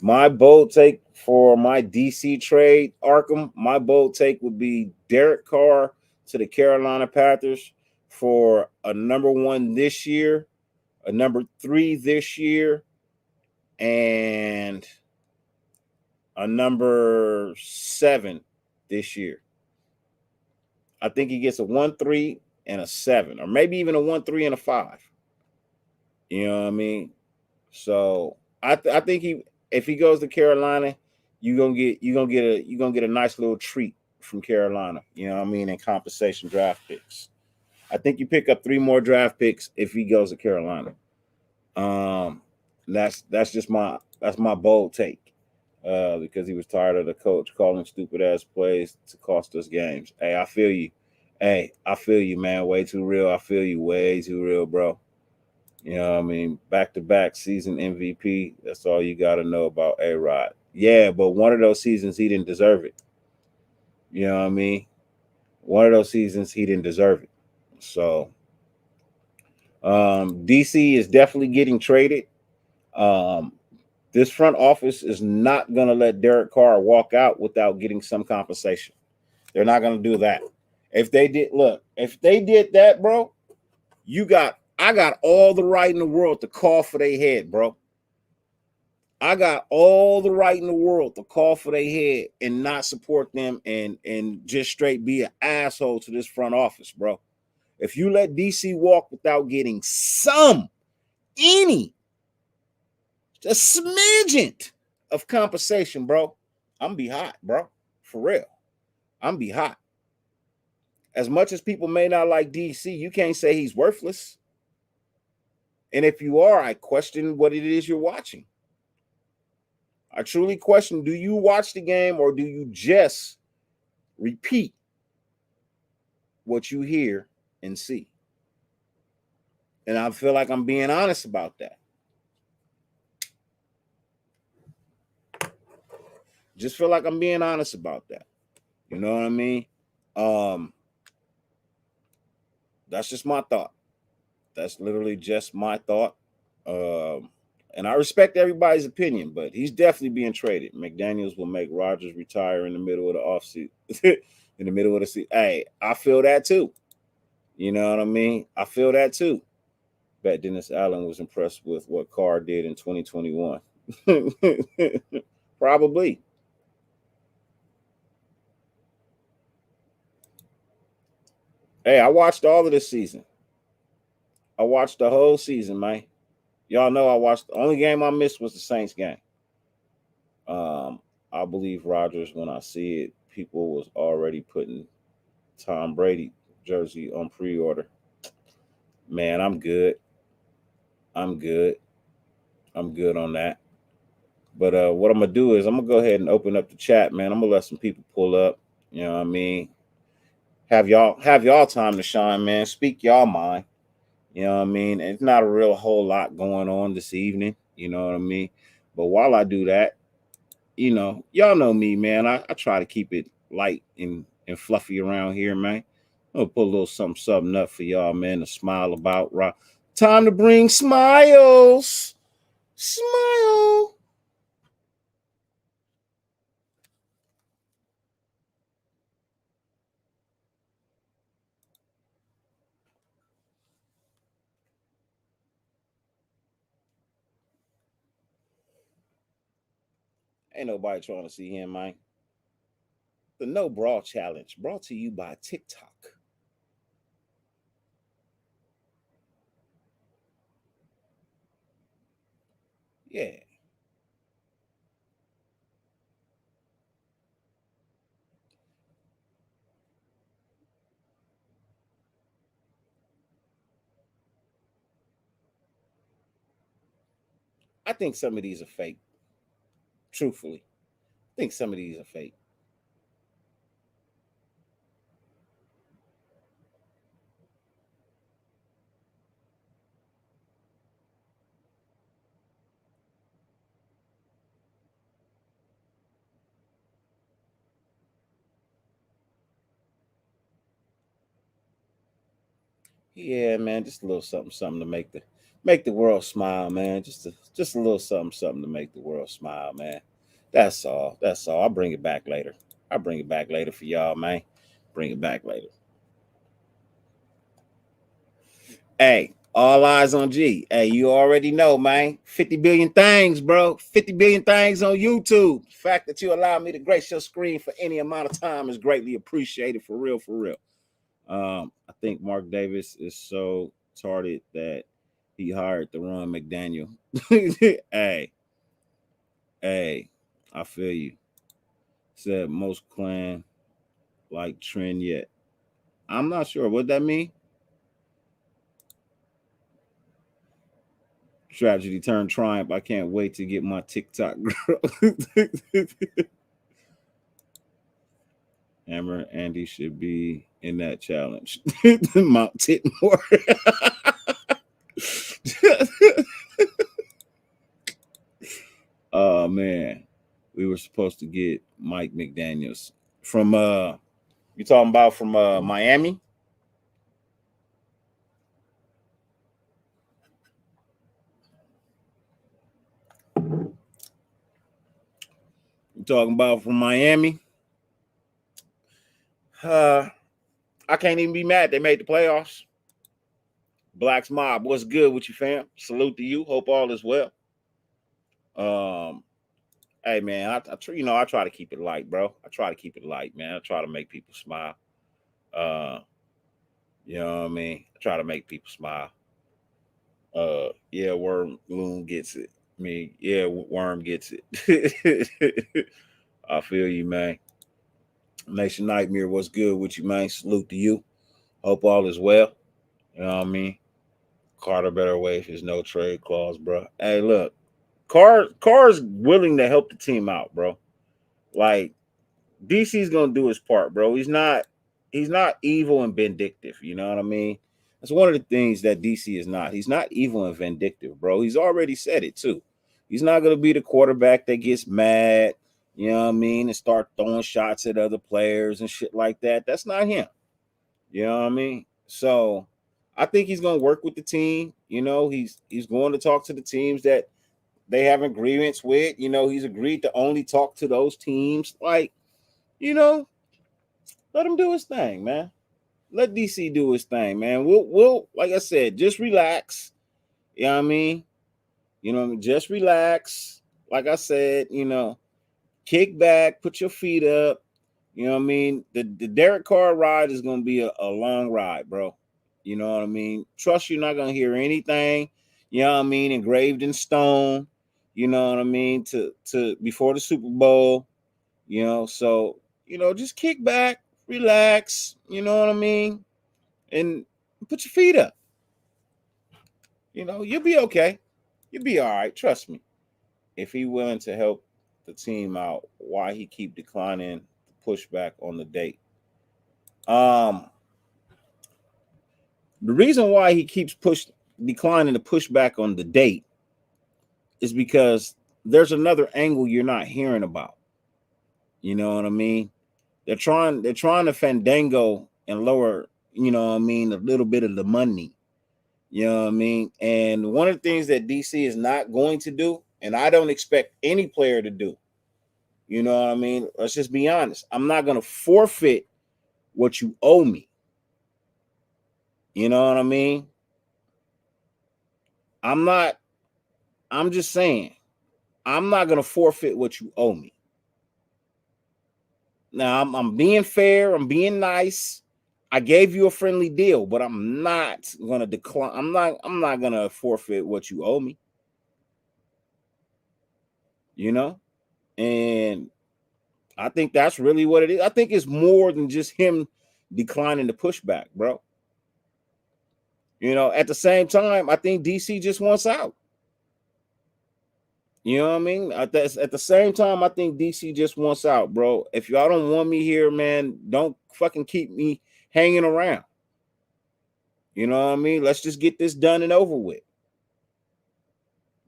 My bold take for my DC trade, Arkham, my bold take would be Derek Carr to the Carolina Panthers for a number one this year, a number three this year, and a number seven this year. I think he gets a 1-3 and a 7, or maybe even a 1-3 and a 5. You know what I mean? So I think if he goes to Carolina, you're gonna get a nice little treat from Carolina. You know what I mean? In compensation draft picks. I think you pick up 3 more draft picks if he goes to Carolina. Um, that's just my bold take. Because he was tired of the coach calling stupid ass plays to cost us games. Hey, I feel you. Hey, I feel you, man. Way too real. I feel you. Way too real, bro. You know what I mean? Back to back season MVP. That's all you got to know about A Rod. Yeah, but one of those seasons he didn't deserve it. You know what I mean? One of those seasons he didn't deserve it. So DC is definitely getting traded. Um, this front office is not going to let Derek Carr walk out without getting some compensation. They're not going to do that. If they did that, bro, I got all the right in the world to call for their head, bro. I got all the right in the world to call for their head and not support them and just straight be an asshole to this front office, bro. If you let DC walk without getting any, just smidgen of compensation, bro, I'm be hot, bro. For real. I'm be hot. As much as people may not like DC, you can't say he's worthless. And if you are, I question what it is you're watching. I truly question, do you watch the game or do you just repeat what you hear and see? And I feel like I'm being honest about that. Just feel like I'm being honest about that. You know what I mean? Um, that's just my thought. That's literally just my thought. And I respect everybody's opinion, but he's definitely being traded. McDaniels will make Rodgers retire in the middle of the offseason. In the middle of the season. Hey, I feel that too. You know what I mean? I feel that too. Bet Dennis Allen was impressed with what Carr did in 2021. Probably. Hey, I watched all of this season. I watched the whole season, man. Y'all know I watched. The only game I missed was the Saints game. I believe Rodgers when I see it. People was already putting Tom Brady jersey on pre-order. Man, I'm good. I'm good. I'm good on that. But what I'm gonna do is I'm gonna go ahead and open up the chat, man. I'm gonna let some people pull up. You know what I mean? Have y'all time to shine, man. Speak y'all mind. You know what I mean? It's not a real whole lot going on this evening. You know what I mean? But while I do that, y'all know me, man. I try to keep it light and fluffy around here, man. I'm gonna put a little something up for y'all, man, to smile about. Right? Time to bring smiles. Smile. Ain't nobody trying to see him, man. The No Bra Challenge brought to you by TikTok. Yeah. I think some of these are fake. Truthfully. I think some of these are fake. Yeah, man, just a little something to make Make the world smile, man. Just a little something to make the world smile, man. That's all. That's all. I'll bring it back later. I'll bring it back later for y'all, man. Bring it back later. Hey, all eyes on G. Hey, you already know, man. 50 billion things, bro. 50 billion things on YouTube. The fact that you allow me to grace your screen for any amount of time is greatly appreciated. For real, for real. I think Mark Davis is so retarded that he hired the Ron McDaniel. hey, hey, I feel you. Said most clan like trend yet. I'm not sure what that mean. Tragedy turned triumph. I can't wait to get my TikTok girl. Hammer Andy should be in that challenge. Mount Titmore. Oh man, we were supposed to get Mike McDaniels from you talking about from Miami? You talking about from Miami? I can't even be mad they made the playoffs. Blacks Mob, what's good with you, fam? Salute to you. Hope all is well. Um, hey man, I try to keep it light, bro. I try to keep it light, man. I try to make people smile. Uh, you know what I mean? I try to make people smile. Yeah, Worm Loon gets it. I mean, yeah, Worm gets it. I feel you, man. Nation Nightmare, what's good with you, man? Salute to you. Hope all is well. You know what I mean? Carter better waive his no trade clause, bro. Hey, look, Carr's willing to help the team out, bro. Like DC's gonna do his part, bro. He's not evil and vindictive. You know what I mean? That's one of the things that DC is not. He's not evil and vindictive, bro. He's already said it too. He's not gonna be the quarterback that gets mad, you know what I mean, and start throwing shots at other players and shit like that. That's not him. You know what I mean? So I think he's gonna work with the team. You know, he's going to talk to the teams that they have agreements with. You know, he's agreed to only talk to those teams. Like, you know, let him do his thing, man. Let DC do his thing, man. We'll like I said, just relax. You know what I mean? You know, just relax. Like I said, you know, kick back, put your feet up. You know what I mean? The Derek Carr ride is gonna be a long ride, bro. You know what I mean? Trust you're not gonna hear anything, you know what I mean, engraved in stone, you know what I mean, to before the Super Bowl, you know. So, you know, just kick back, relax, you know what I mean, and put your feet up. You know, you'll be okay. You'll be all right. Trust me. If he willing to help the team out, why he keep declining the pushback on the date? The reason why he keeps declining the pushback on the date is because there's another angle you're not hearing about. You know what I mean? They're trying to fandango and lower, you know what I mean, a little bit of the money. You know what I mean? And one of the things that DC is not going to do, and I don't expect any player to do, you know what I mean? Let's just be honest. I'm not going to forfeit what you owe me. You know what I mean? I'm just saying, I'm not going to forfeit what you owe me. Now, I'm being fair. I'm being nice. I gave you a friendly deal, but I'm not going to decline. I'm not going to forfeit what you owe me. You know? And I think that's really what it is. I think it's more than just him declining the pushback, bro. You know, at the same time, I think DC just wants out. You know what I mean? At the same time, I think DC just wants out, bro. If y'all don't want me here, man, don't fucking keep me hanging around. You know what I mean? Let's just get this done and over with.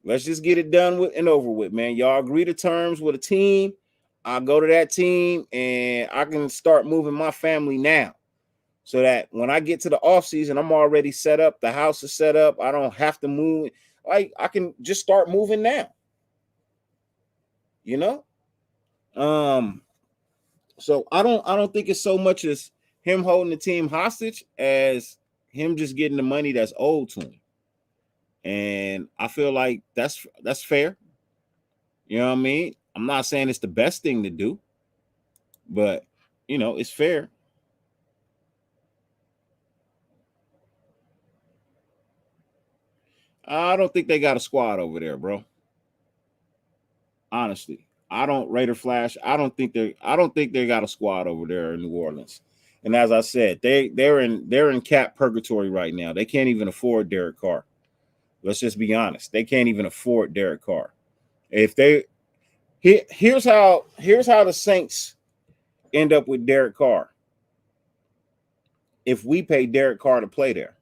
Let's just get it done with and over with, man. Y'all agree to terms with a team. I'll go to that team and I can start moving my family now. so that when I get to the off season, I'm already set up. The house is set up. I don't have to move. Like I can just start moving now. You know? So I don't think it's so much as him holding the team hostage as him just getting the money that's owed to him. And I feel like that's fair. You know what I mean? I'm not saying it's the best thing to do, but you know, it's fair. I don't think they got a squad over there, bro. Honestly, I don't Raider Flash. I don't think they got a squad over there in New Orleans. And as I said, they're in cap purgatory right now. They can't even afford Derek Carr. Let's just be honest. They can't even afford Derek Carr. If they here's how the Saints end up with Derek Carr. If we pay Derek Carr to play there,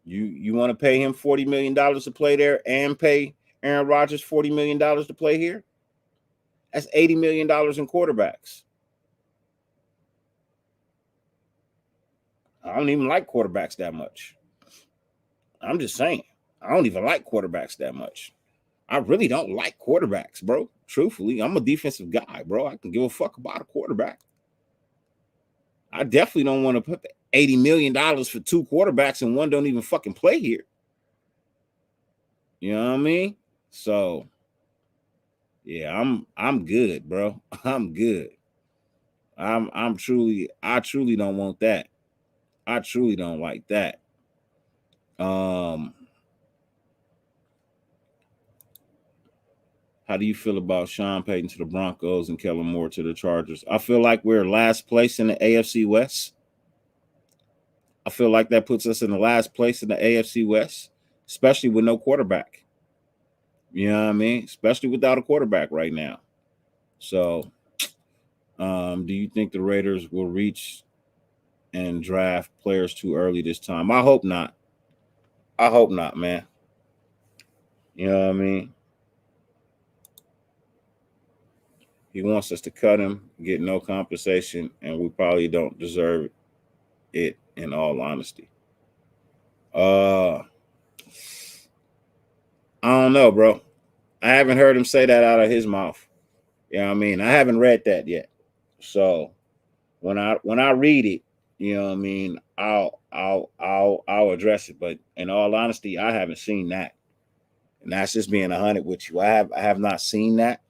you want to pay him $40 million to play there and pay Aaron Rodgers $40 million to play here? That's $80 million in quarterbacks. I don't even like quarterbacks that much. I'm just saying. I don't even like quarterbacks that much. I really don't like quarterbacks, bro. Truthfully, I'm a defensive guy, bro. I can give a fuck about a quarterback. I definitely don't want to put $80 million for two quarterbacks and one don't even fucking play here. You know what I mean? So, yeah, I'm good, bro. I'm good. I truly don't want that. I truly don't like that. How do you feel about Sean Payton to the Broncos and Kellen Moore to the Chargers? I feel like we're last place in the AFC West. I feel like that puts us in the last place in the AFC West, especially with no quarterback. You know what I mean? Especially without a quarterback right now. So, do you think the Raiders will reach and draft players too early this time? I hope not. I hope not, man. You know what I mean? He wants us to cut him, get no compensation, and we probably don't deserve it, in all honesty. I don't know, bro. I haven't heard him say that out of his mouth. You know what I mean? I haven't read that yet. So when I read it, you know what I mean, I'll address it. But in all honesty, I haven't seen that. And that's just being 100 with you. I have not seen that.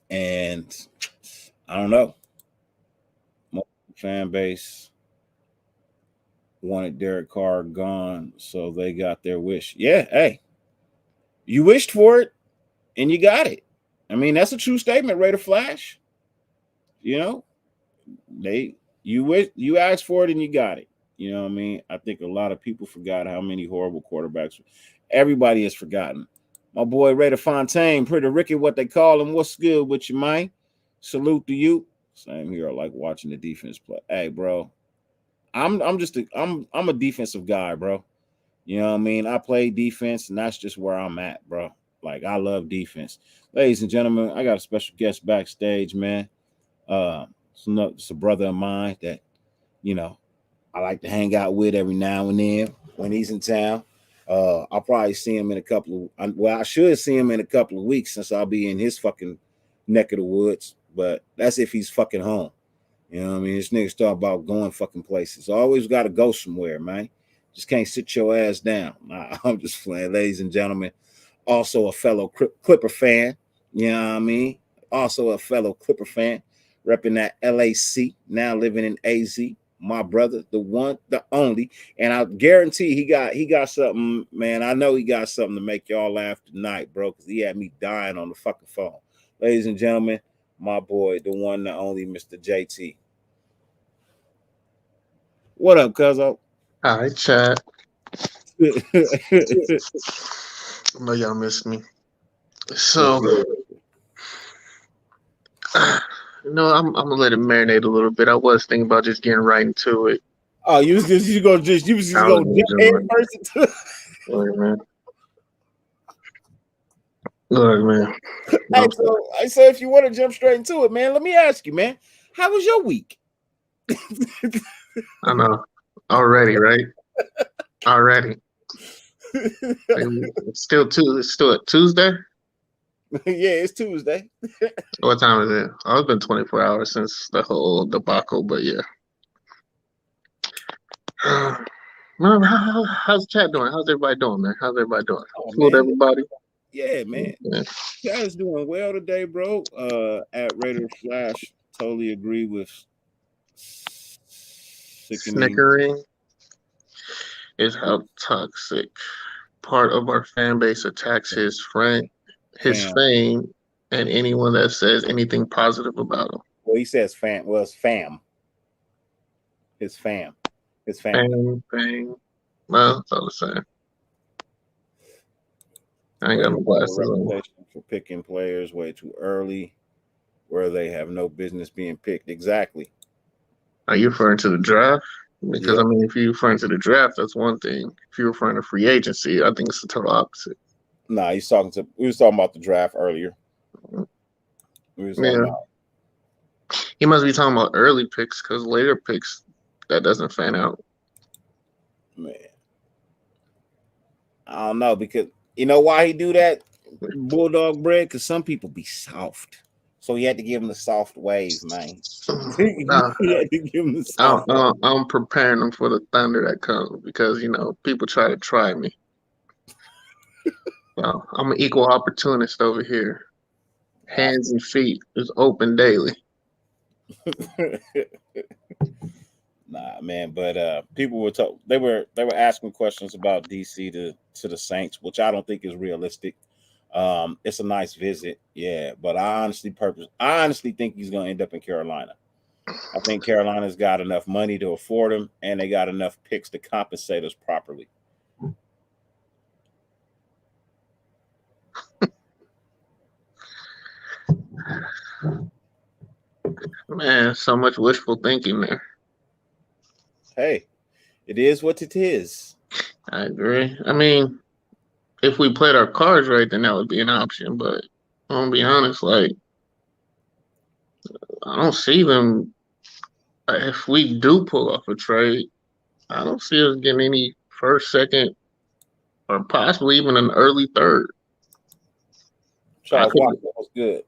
And I don't know. Most fan base wanted Derek Carr gone, so they got their wish. Yeah, hey, you wished for it, and you got it. I mean, that's a true statement, Raider Flash. You know, you asked for it and you got it. You know what I mean? I think a lot of people forgot how many horrible quarterbacks. Everybody has forgotten. My boy Raider Fontaine, Pretty Ricky, what they call him. What's good with you, man? Salute to you. Same here. I like watching the defense play. Hey, bro, I'm a defensive guy, bro. You know what I mean? I play defense, and that's just where I'm at, bro. Like, I love defense. Ladies and gentlemen, I got a special guest backstage, man. It's a brother of mine that, you know, I like to hang out with every now and then when he's in town. I'll probably see him in I should see him in a couple of weeks since I'll be in his fucking neck of the woods. But that's if he's fucking home. You know what I mean? This nigga's talking about going fucking places. Always got to go somewhere, man. Just can't sit your ass down. Nah, I'm just playing, ladies and gentlemen. Also a fellow Clipper fan. You know what I mean? Also a fellow Clipper fan. Repping that LAC. Now living in AZ. My brother, the one, the only. And I guarantee he got something, man. I know he got something to make y'all laugh tonight, bro, because he had me dying on the fucking phone. Ladies and gentlemen, my boy, the one, the only, Mr. JT. What up, cuzzo? Hi, chat. I know y'all miss me. So, I'm gonna let it marinate a little bit. I was thinking about just getting right into it. Oh, you was just gonna jump head first into it. Look, man. Look, man. Hey, so if you want to jump straight into it, man, let me ask you, man, How was your week? I know. Already, right? Already. It's still It's still a Tuesday. Yeah, it's Tuesday. What time is it? Oh, it's been 24 hours since the whole debacle, but yeah. How's the chat doing? How's everybody doing, man? How's everybody doing? Oh, Salute man. everybody. Yeah, man. Yeah. Chat is doing well today, bro. At Raider Flash, totally agree with sickening. Snickering is how toxic part of our fan base attacks his friend, his Fam. fame, and anyone that says anything positive about him. Well, he says fam. Well, it's fam. His fam. His family. Fame. Well, that's all the same. I ain't got no glasses on. Reputation for picking players way too early, where they have no business being picked. Exactly. Are you referring to the draft? Because Yeah. I mean, if you're referring to the draft, that's one thing. If you're referring to free agency, I think it's the total opposite. Nah, we was talking about the draft earlier. We was talking about. He must be talking about early picks because later picks that doesn't fan out. Man, I don't know, because you know why he do that, Bulldog bread? Because some people be soft, so he had to give him the soft wave, man. He had to give him the soft wave. I'm preparing them for the thunder that comes because people try to try me. Well, I'm an equal opportunist over here. Hands and feet is open daily. Nah, man, but people were they were asking questions about DC to the Saints, which I don't think is realistic. It's a nice visit, yeah, but I honestly think he's going to end up in Carolina. I think Carolina's got enough money to afford him, and they got enough picks to compensate us properly. Man, so much wishful thinking there. Hey, it is what it is. I agree. I mean, if we played our cards right, then that would be an option. But I'm gonna be honest, like I don't see them. If we do pull off a trade, I don't see us getting any first, second, or possibly even an early third. Charles Watson was good.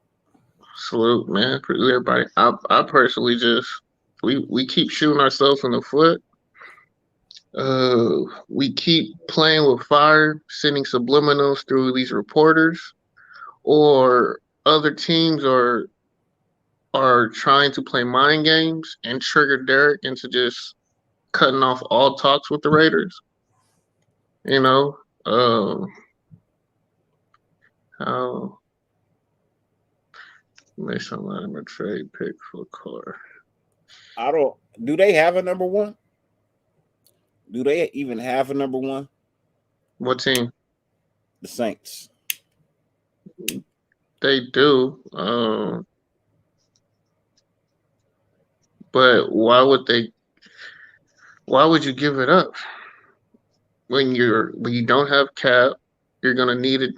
Salute, man, for everybody. I personally just we keep shooting ourselves in the foot. We keep playing with fire, sending subliminals through these reporters, or other teams are trying to play mind games and trigger Derek into just cutting off all talks with the Raiders. Mason Latimer trade pick for Carr. Do they have a number one? Do they even have a number one? What team? The Saints. They do. But why would you give it up? When you don't have cap, you're gonna need it.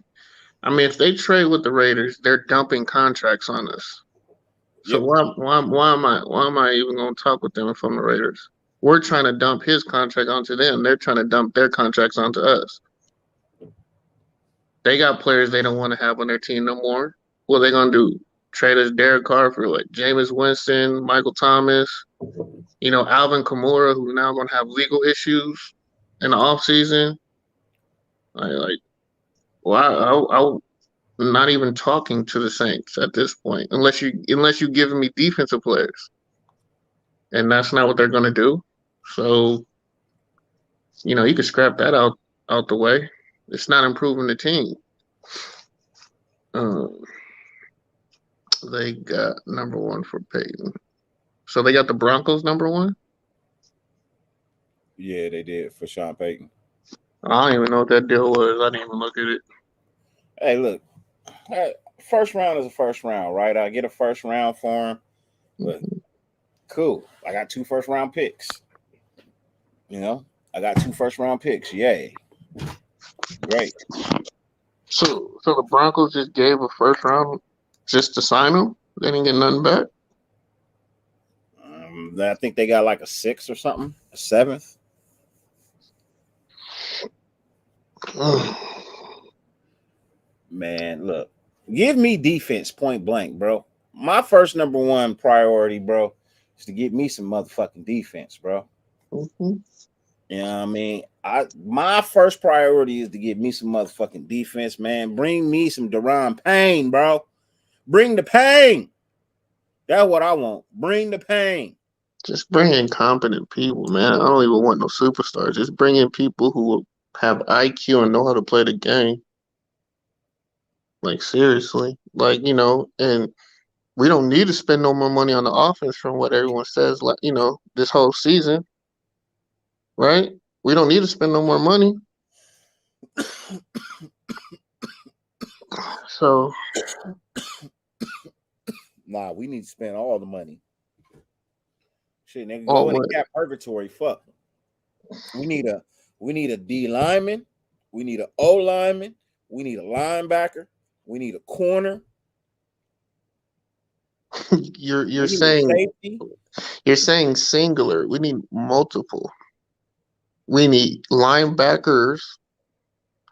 I mean, if they trade with the Raiders, they're dumping contracts on us. So yep. why am I even gonna talk with them if I'm the Raiders? We're trying to dump his contract onto them. They're trying to dump their contracts onto us. They got players they don't want to have on their team no more. What are they gonna do? Trade us Derek Carr for like Jameis Winston, Michael Thomas, Alvin Kamara, who's now gonna have legal issues in the offseason. I'm not even talking to the Saints at this point, unless you're giving me defensive players, and that's not what they're gonna do. So, you can scrap that out the way. It's not improving the team. They got number one for Peyton. So they got the Broncos number one? Yeah, they did for Sean Payton. I don't even know what that deal was. I didn't even look at it. Hey, look. First round is a first round, right? I get a first round for him. But cool. I got 2 first round picks. I got 2 first round picks. Yay. Great. So the Broncos just gave a first round just to sign him? They didn't get nothing back? I think they got like a 6 or something, a 7th. Man, look, give me defense point blank, bro. My first number one priority, bro, is to get me some motherfucking defense, bro. Mm-hmm. You know what I mean? My first priority is to get me some motherfucking defense, man. Bring me some Daron Payne, bro. Bring the pain. That's what I want. Bring the pain. Just bring in competent people, man. I don't even want no superstars. Just bring in people who have IQ and know how to play the game. Like, seriously. Like, and we don't need to spend no more money on the offense from what everyone says, like, this whole season. Right? We don't need to spend no more money. So, nah, we need to spend all the money. Shit, nigga, Oh, go in what? the cap purgatory. Fuck. We need a D lineman. We need an O lineman. We need a linebacker. We need a corner. you're We need a saying safety. you're saying singular. We need multiple. We need linebackers.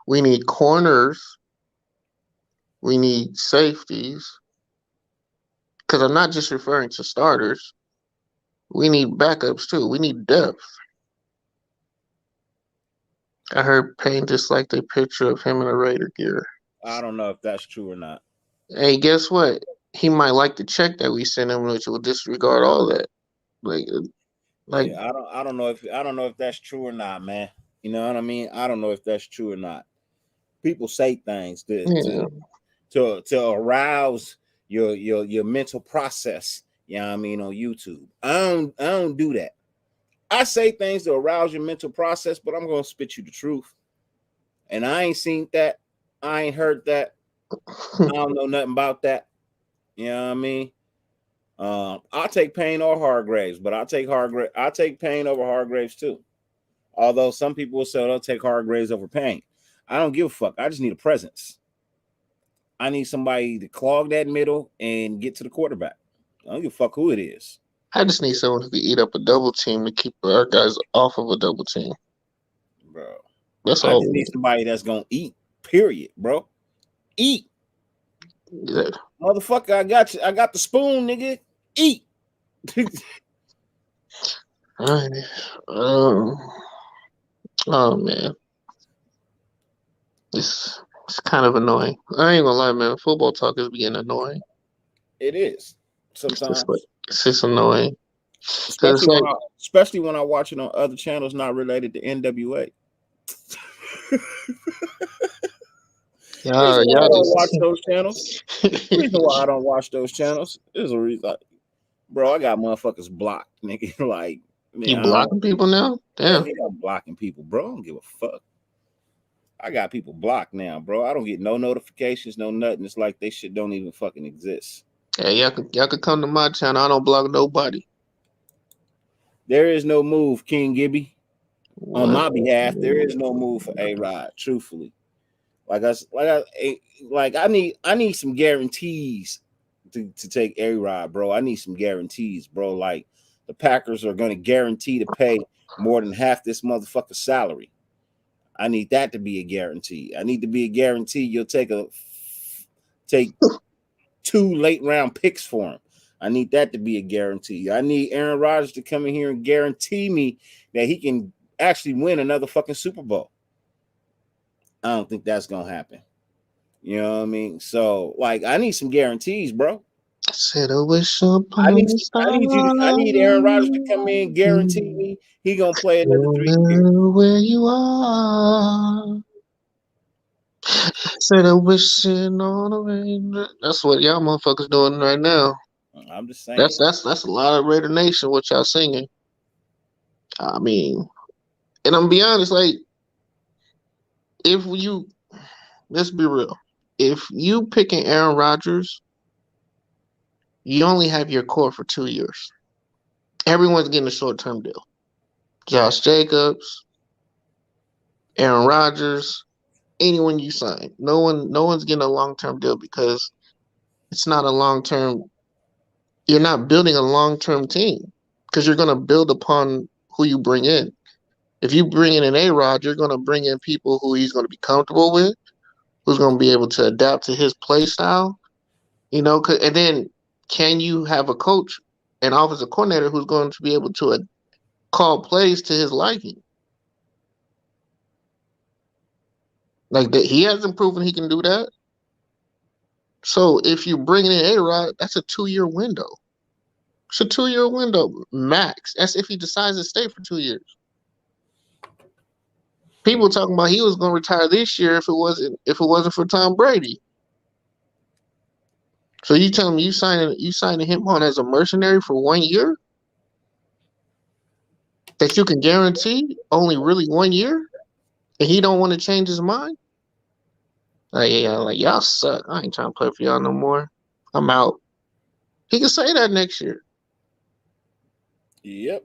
We need corners. We need safeties. Because I'm not just referring to starters. We need backups too. We need depth. I heard Payne disliked a picture of him in a Raider gear. I don't know if that's true or not. Hey, guess what? He might like the check that we sent him, which will disregard all that. Like, Yeah, I don't know if that's true or not, man. You know what I mean? I don't know if that's true or not. People say things yeah. to arouse your mental process. You know what I mean, on YouTube. I don't do that. I say things to arouse your mental process, but I'm gonna spit you the truth. And I ain't seen that. I ain't heard that. I don't know nothing about that. You know what I mean? I'll take Payne or Hargraves, but I'll take Payne over Hargraves too. Although some people will say they'll take Hargraves over Payne. I don't give a fuck. I just need a presence. I need somebody to clog that middle and get to the quarterback. I don't give a fuck who it is. I just need someone who can eat up a double team to keep our guys off of a double team. Bro. That's I all. just need somebody that's gonna eat, period, bro. Eat. Yeah. Motherfucker, I got you. I got the spoon, nigga. Eat. All right. Oh man, it's kind of annoying. I ain't gonna lie, man. Football talk is getting annoying. It is It's sometimes, just annoying. Cause it's like, especially when I watch it on other channels not related to NWA. y'all I don't just watch those channels. The reason why I don't watch those channels is a reason. Bro, I got motherfuckers blocked, nigga. Like, man, you blocking people now? Damn. Yeah, I'm blocking people, bro. I don't give a fuck. I got people blocked now, bro. I don't get no notifications, no nothing. It's like they shit don't even fucking exist. Hey, y'all could come to my channel. I don't block nobody. There is no move, King Gibby. What? On my behalf, there is no move for A-Rod, truthfully. I need some guarantees to take A-Rod, bro. I need some guarantees, bro. Like the Packers are gonna guarantee to pay more than half this motherfucker's salary. I need that to be a guarantee. I need to be a guarantee you'll take 2 late round picks for him. I need that to be a guarantee. I need Aaron Rodgers to come in here and guarantee me that he can actually win another fucking Super Bowl. I don't think that's gonna happen. You know what I mean? So, like, I need some guarantees, bro. I said I wish upon I need the I need Aaron Rodgers to come in and guarantee me he gonna play another 3 years. Where you are. Said I wishing on a rain. That's what y'all motherfuckers doing right now. I'm just saying. That's a lot of Raider Nation what y'all singing. I mean, and I'm gonna be honest, like, let's be real. If you picking Aaron Rodgers, you only have your core for 2 years. Everyone's getting a short-term deal. Josh Jacobs, Aaron Rodgers, anyone you sign. No one's getting a long-term deal because it's not a long-term. You're not building a long-term team. because you're going to build upon who you bring in. If you bring in an A-Rod, you're going to bring in people who he's going to be comfortable with, who's going to be able to adapt to his play style, and then can you have a coach, an offensive coordinator who's going to be able to call plays to his liking? Like that, he hasn't proven he can do that. So if you bring in A-Rod, that's a 2-year window. It's a 2-year window max. That's if he decides to stay for 2 years. People talking about he was going to retire this year if it wasn't for Tom Brady. So you tell me you signing him on as a mercenary for 1 year? That you can guarantee only really 1 year? And he don't want to change his mind? Like, yeah, like y'all suck. I ain't trying to play for y'all no more. I'm out. He can say that next year. Yep.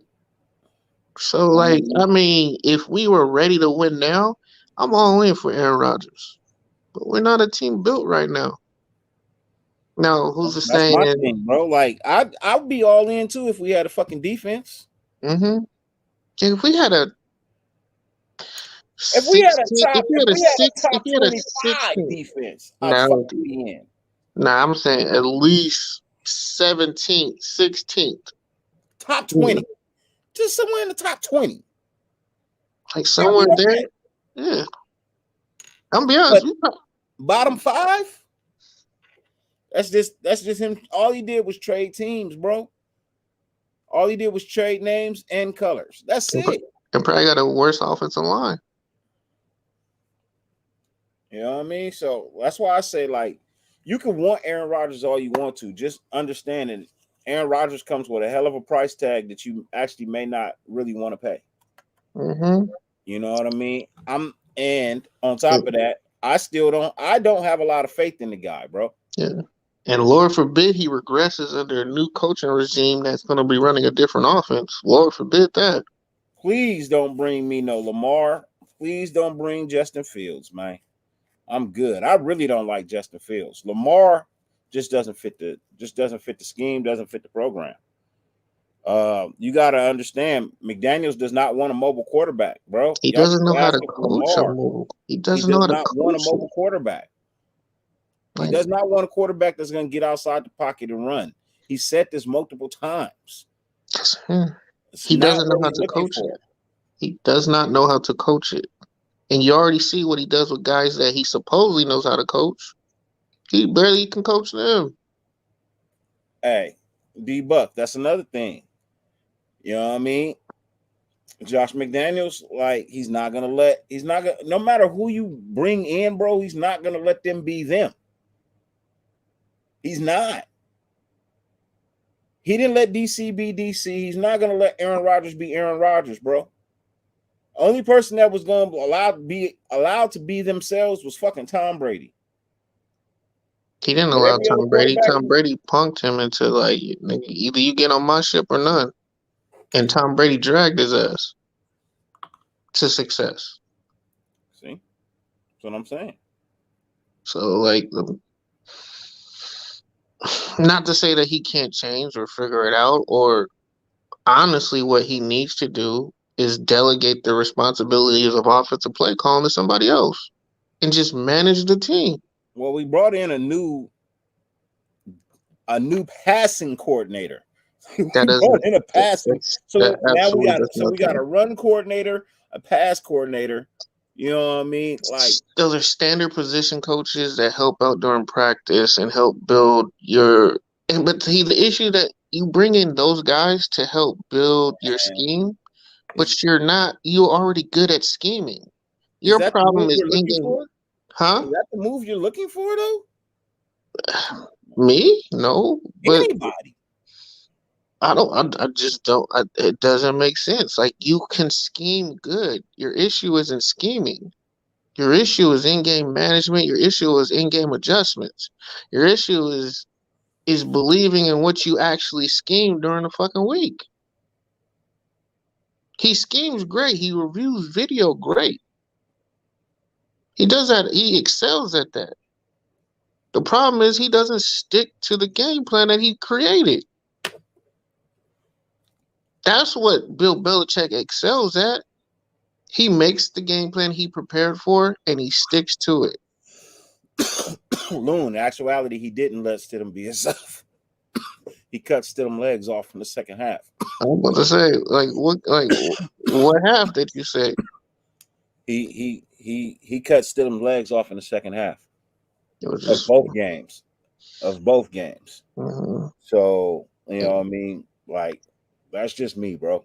So, like, I mean, if we were ready to win now, I'm all in for Aaron Rodgers. But we're not a team built right now. Now, who's the That's saying? my thing, bro. Like, I'd be all in too if we had a fucking defense. Mm-hmm. If we had a If we had a top 25 16, defense, I'd fucking be in. Nah, I'm saying at least 17th, 16th. Top 20. Just somewhere in the top 20. Like somewhere there. Yeah. I'm be honest. Bottom 5? That's just him. All he did was trade teams, bro. All he did was trade names and colors. That's it. And probably got a worse offensive line. You know what I mean? So that's why I say, like, you can want Aaron Rodgers all you want to. Just understand that Aaron Rodgers comes with a hell of a price tag that you actually may not really want to pay. Mm-hmm. You know what I mean? And on top of that, I don't have a lot of faith in the guy, bro. Yeah. And Lord forbid he regresses under a new coaching regime that's going to be running a different offense. Lord forbid that. Please don't bring me no Lamar. Please don't bring Justin Fields, man. I'm good. I really don't like Justin Fields. Lamar just doesn't fit the scheme, doesn't fit the program. You got to understand, McDaniels does not want a mobile quarterback, bro. He doesn't know how to coach a mobile. He doesn't know how to want a mobile quarterback. He does not want a quarterback that's going to get outside the pocket and run. He said this multiple times. He doesn't know how to coach it. He does not know how to coach it. And you already see what he does with guys that he supposedly knows how to coach. He barely can coach them. Hey, D-Buck, that's another thing. You know what I mean? Josh McDaniels, like, no matter who you bring in, bro, he's not going to let them be them. He's not. He didn't let DC be DC. He's not going to let Aaron Rodgers be Aaron Rodgers, bro. Only person that was going to allowed to be themselves was fucking Tom Brady. He didn't allow Tom Brady. Tom Brady punked him into, like, either you get on my ship or none. And Tom Brady dragged his ass to success. See? That's what I'm saying. So, like, not to say that he can't change or figure it out, or honestly what he needs to do is delegate the responsibilities of offensive play calling to somebody else and just manage the team. Well, we brought in a new passing coordinator. That doesn't in a passing. So now we got a run coordinator, a pass coordinator. You know what I mean? Like, those are standard position coaches that help out during practice and help build your. But the issue that you bring in those guys to help build your scheme, but you're already good at scheming. Your problem is huh? Is that the move you're looking for, though? Me? No. But anybody. I just don't. It doesn't make sense. Like, you can scheme good. Your issue isn't scheming. Your issue is in-game management. Your issue is in-game adjustments. Your issue is believing in what you actually schemed during the fucking week. He schemes great. He reviews video great. He does that. He excels at that. The problem is he doesn't stick to the game plan that he created. That's what Bill Belichick excels at. He makes the game plan he prepared for, and he sticks to it. Loon, in actuality, he didn't let Stidham be himself. He cut Stidham legs off in the second half. I'm about to say, what half did you say? He cut Stidham's legs off in the second half It was of just, both games. mhm. So, you know what I mean? Like, that's just me, bro.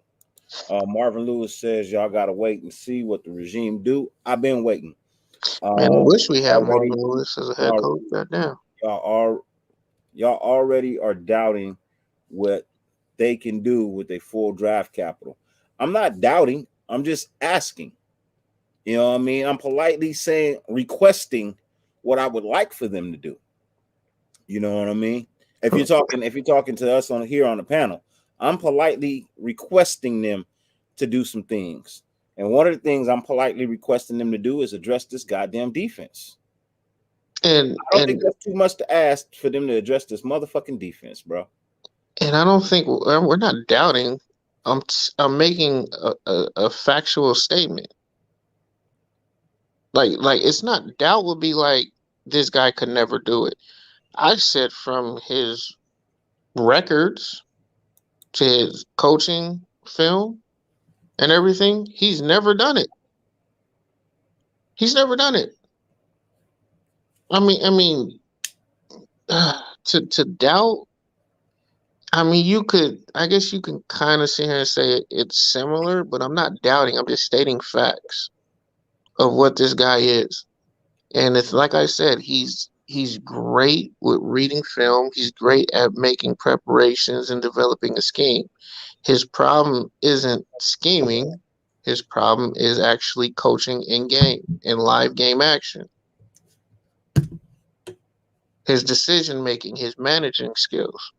Marvin Lewis says y'all gotta wait and see what the regime do. I've been waiting. Man, I wish we had Already, Marvin Lewis as a head coach. Goddamn. y'all already are doubting what they can do with a full draft capital. I'm not doubting. I'm just asking. You know what I mean? I'm politely saying, requesting what I would like for them to do. You know what I mean? If you're talking to us on here on the panel, I'm politely requesting them to do some things. And one of the things I'm politely requesting them to do is address this goddamn defense. And I don't think that's too much to ask for them to address this motherfucking defense, bro. and I don't think we're not doubting. I'm making a factual statement. Like it's not doubt would be like this guy could never do it. I said from his records to his coaching film and everything, he's never done it. He's never done it. I mean, to doubt. I mean, I guess you can kind of sit here and say it's similar, but I'm not doubting. I'm just stating facts of what this guy is. And it's like I said, he's great with reading film. He's great at making preparations and developing a scheme. His problem isn't scheming. His problem is actually coaching in game, in live game action. His decision making, his managing skills.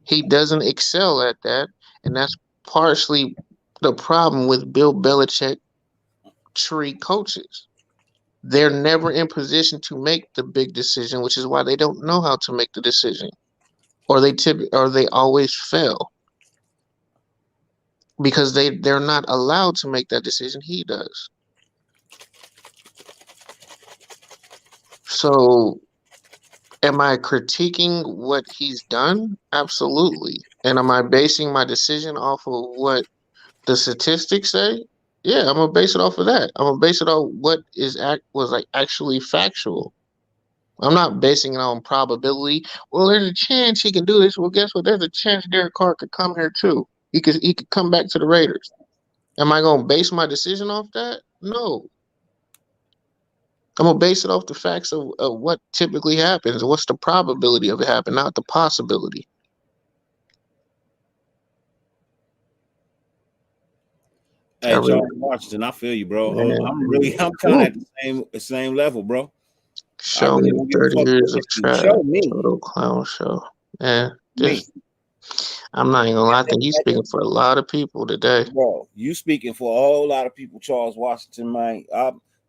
He doesn't excel at that, and that's partially the problem with Bill Belichick tree coaches. They're never in position to make the big decision, which is why they don't know how to make the decision, or they always fail because they're not allowed to make that decision. He does. So, am I critiquing what he's done? Absolutely. And am I basing my decision off of what the statistics say? Yeah, I'm gonna base it off of that. I'm gonna base it on what was like actually factual. I'm not basing it on probability. Well, there's a chance he can do this. Well, guess what? There's a chance Derek Carr could come here too. He could come back to the Raiders. Am I gonna base my decision off that? No. I'm gonna base it off the facts of what typically happens. What's the probability of it happening, not the possibility. Hey, John Washington, I feel you, bro. I'm kind of at the same level, bro. Show me 30 years of trash. Show me. Total clown show. Yeah, I'm not even gonna lie. I think you speaking for a lot of people today, bro. You speaking for a whole lot of people, Charles Washington, man.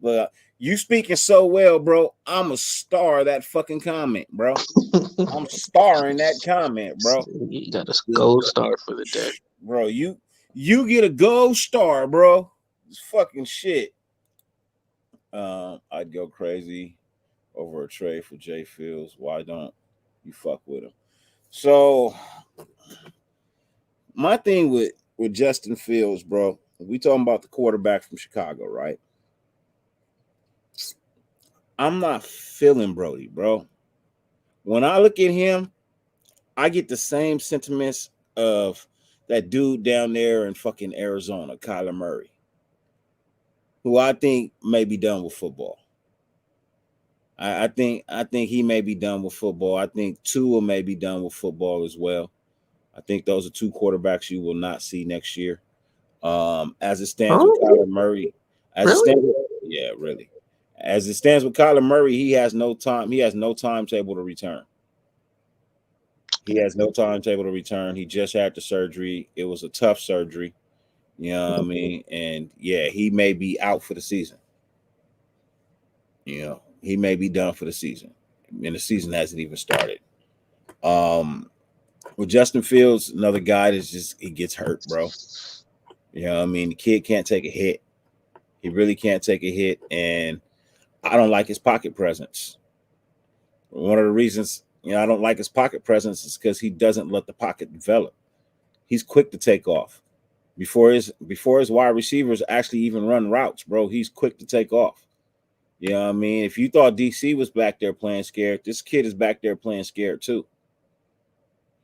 But you speaking so well, bro. I'm a star of that fucking comment, bro. I'm starring that comment, bro. You got a gold star for the day, bro. You get a gold star, bro. It's fucking shit. I'd go crazy over a trade for Jay Fields. Why don't you fuck with him? So my thing with Justin Fields, bro, we talking about the quarterback from Chicago, right? I'm not feeling Brody, bro. When I look at him, I get the same sentiments of that dude down there in fucking Arizona, Kyler Murray, who I think may be done with football. I think he may be done with football. I think Tua may be done with football as well. I think those are two quarterbacks you will not see next year. As it stands with Kyler Murray, really. As it stands with Kyler Murray, he has no time. He has no timetable to return. He has no timetable to return. He just had the surgery. It was a tough surgery. You know what I mean? And yeah, he may be out for the season. You know, he may be done for the season. And the season hasn't even started. With Justin Fields, another guy that's just he gets hurt, bro. You know what I mean? The kid can't take a hit. He really can't take a hit, and I don't like his pocket presence. One of the reasons I don't like his pocket presence is because he doesn't let the pocket develop. He's quick to take off before his wide receivers actually even run routes, bro. He's quick to take off. You know what I mean? If you thought DC was back there playing scared, this kid is back there playing scared too.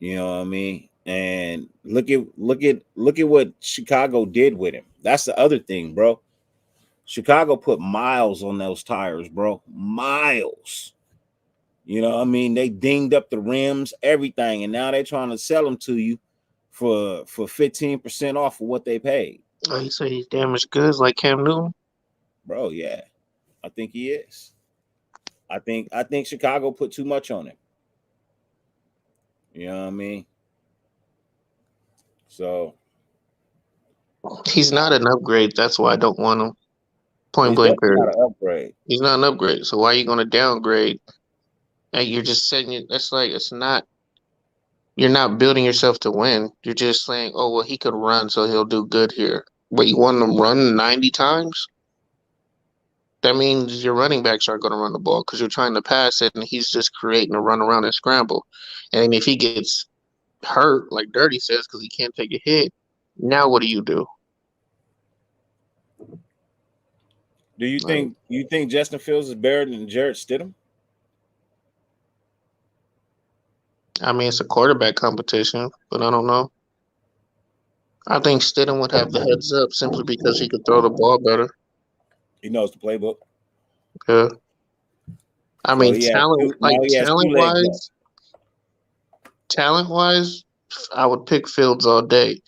You know what I mean? And look at what Chicago did with him. That's the other thing, bro. Chicago put miles on those tires, bro. Miles. You know what I mean? They dinged up the rims, everything, and now they're trying to sell them to you for 15% off of what they paid. Oh, you say he's damaged goods like Cam Newton? Bro, yeah. I think he is. I think Chicago put too much on him. You know what I mean? So he's not an upgrade. That's why I don't want him. Point he's blank. definitely not an upgrade. He's not an upgrade. So why are you going to downgrade? And you're just saying it. That's like it's not. You're not building yourself to win. You're just saying, oh well, he could run, so he'll do good here. But you want him to run 90 times? That means your running backs aren't going to run the ball because you're trying to pass it, and he's just creating a run around and scramble. And if he gets hurt, like Dirty says, because he can't take a hit, now what do you do? Do you think Justin Fields is better than Jarrett Stidham? I mean, it's a quarterback competition, but I don't know. I think Stidham would have the heads up simply because he could throw the ball better. He knows the playbook. Yeah. I mean, talent wise, I would pick Fields all day.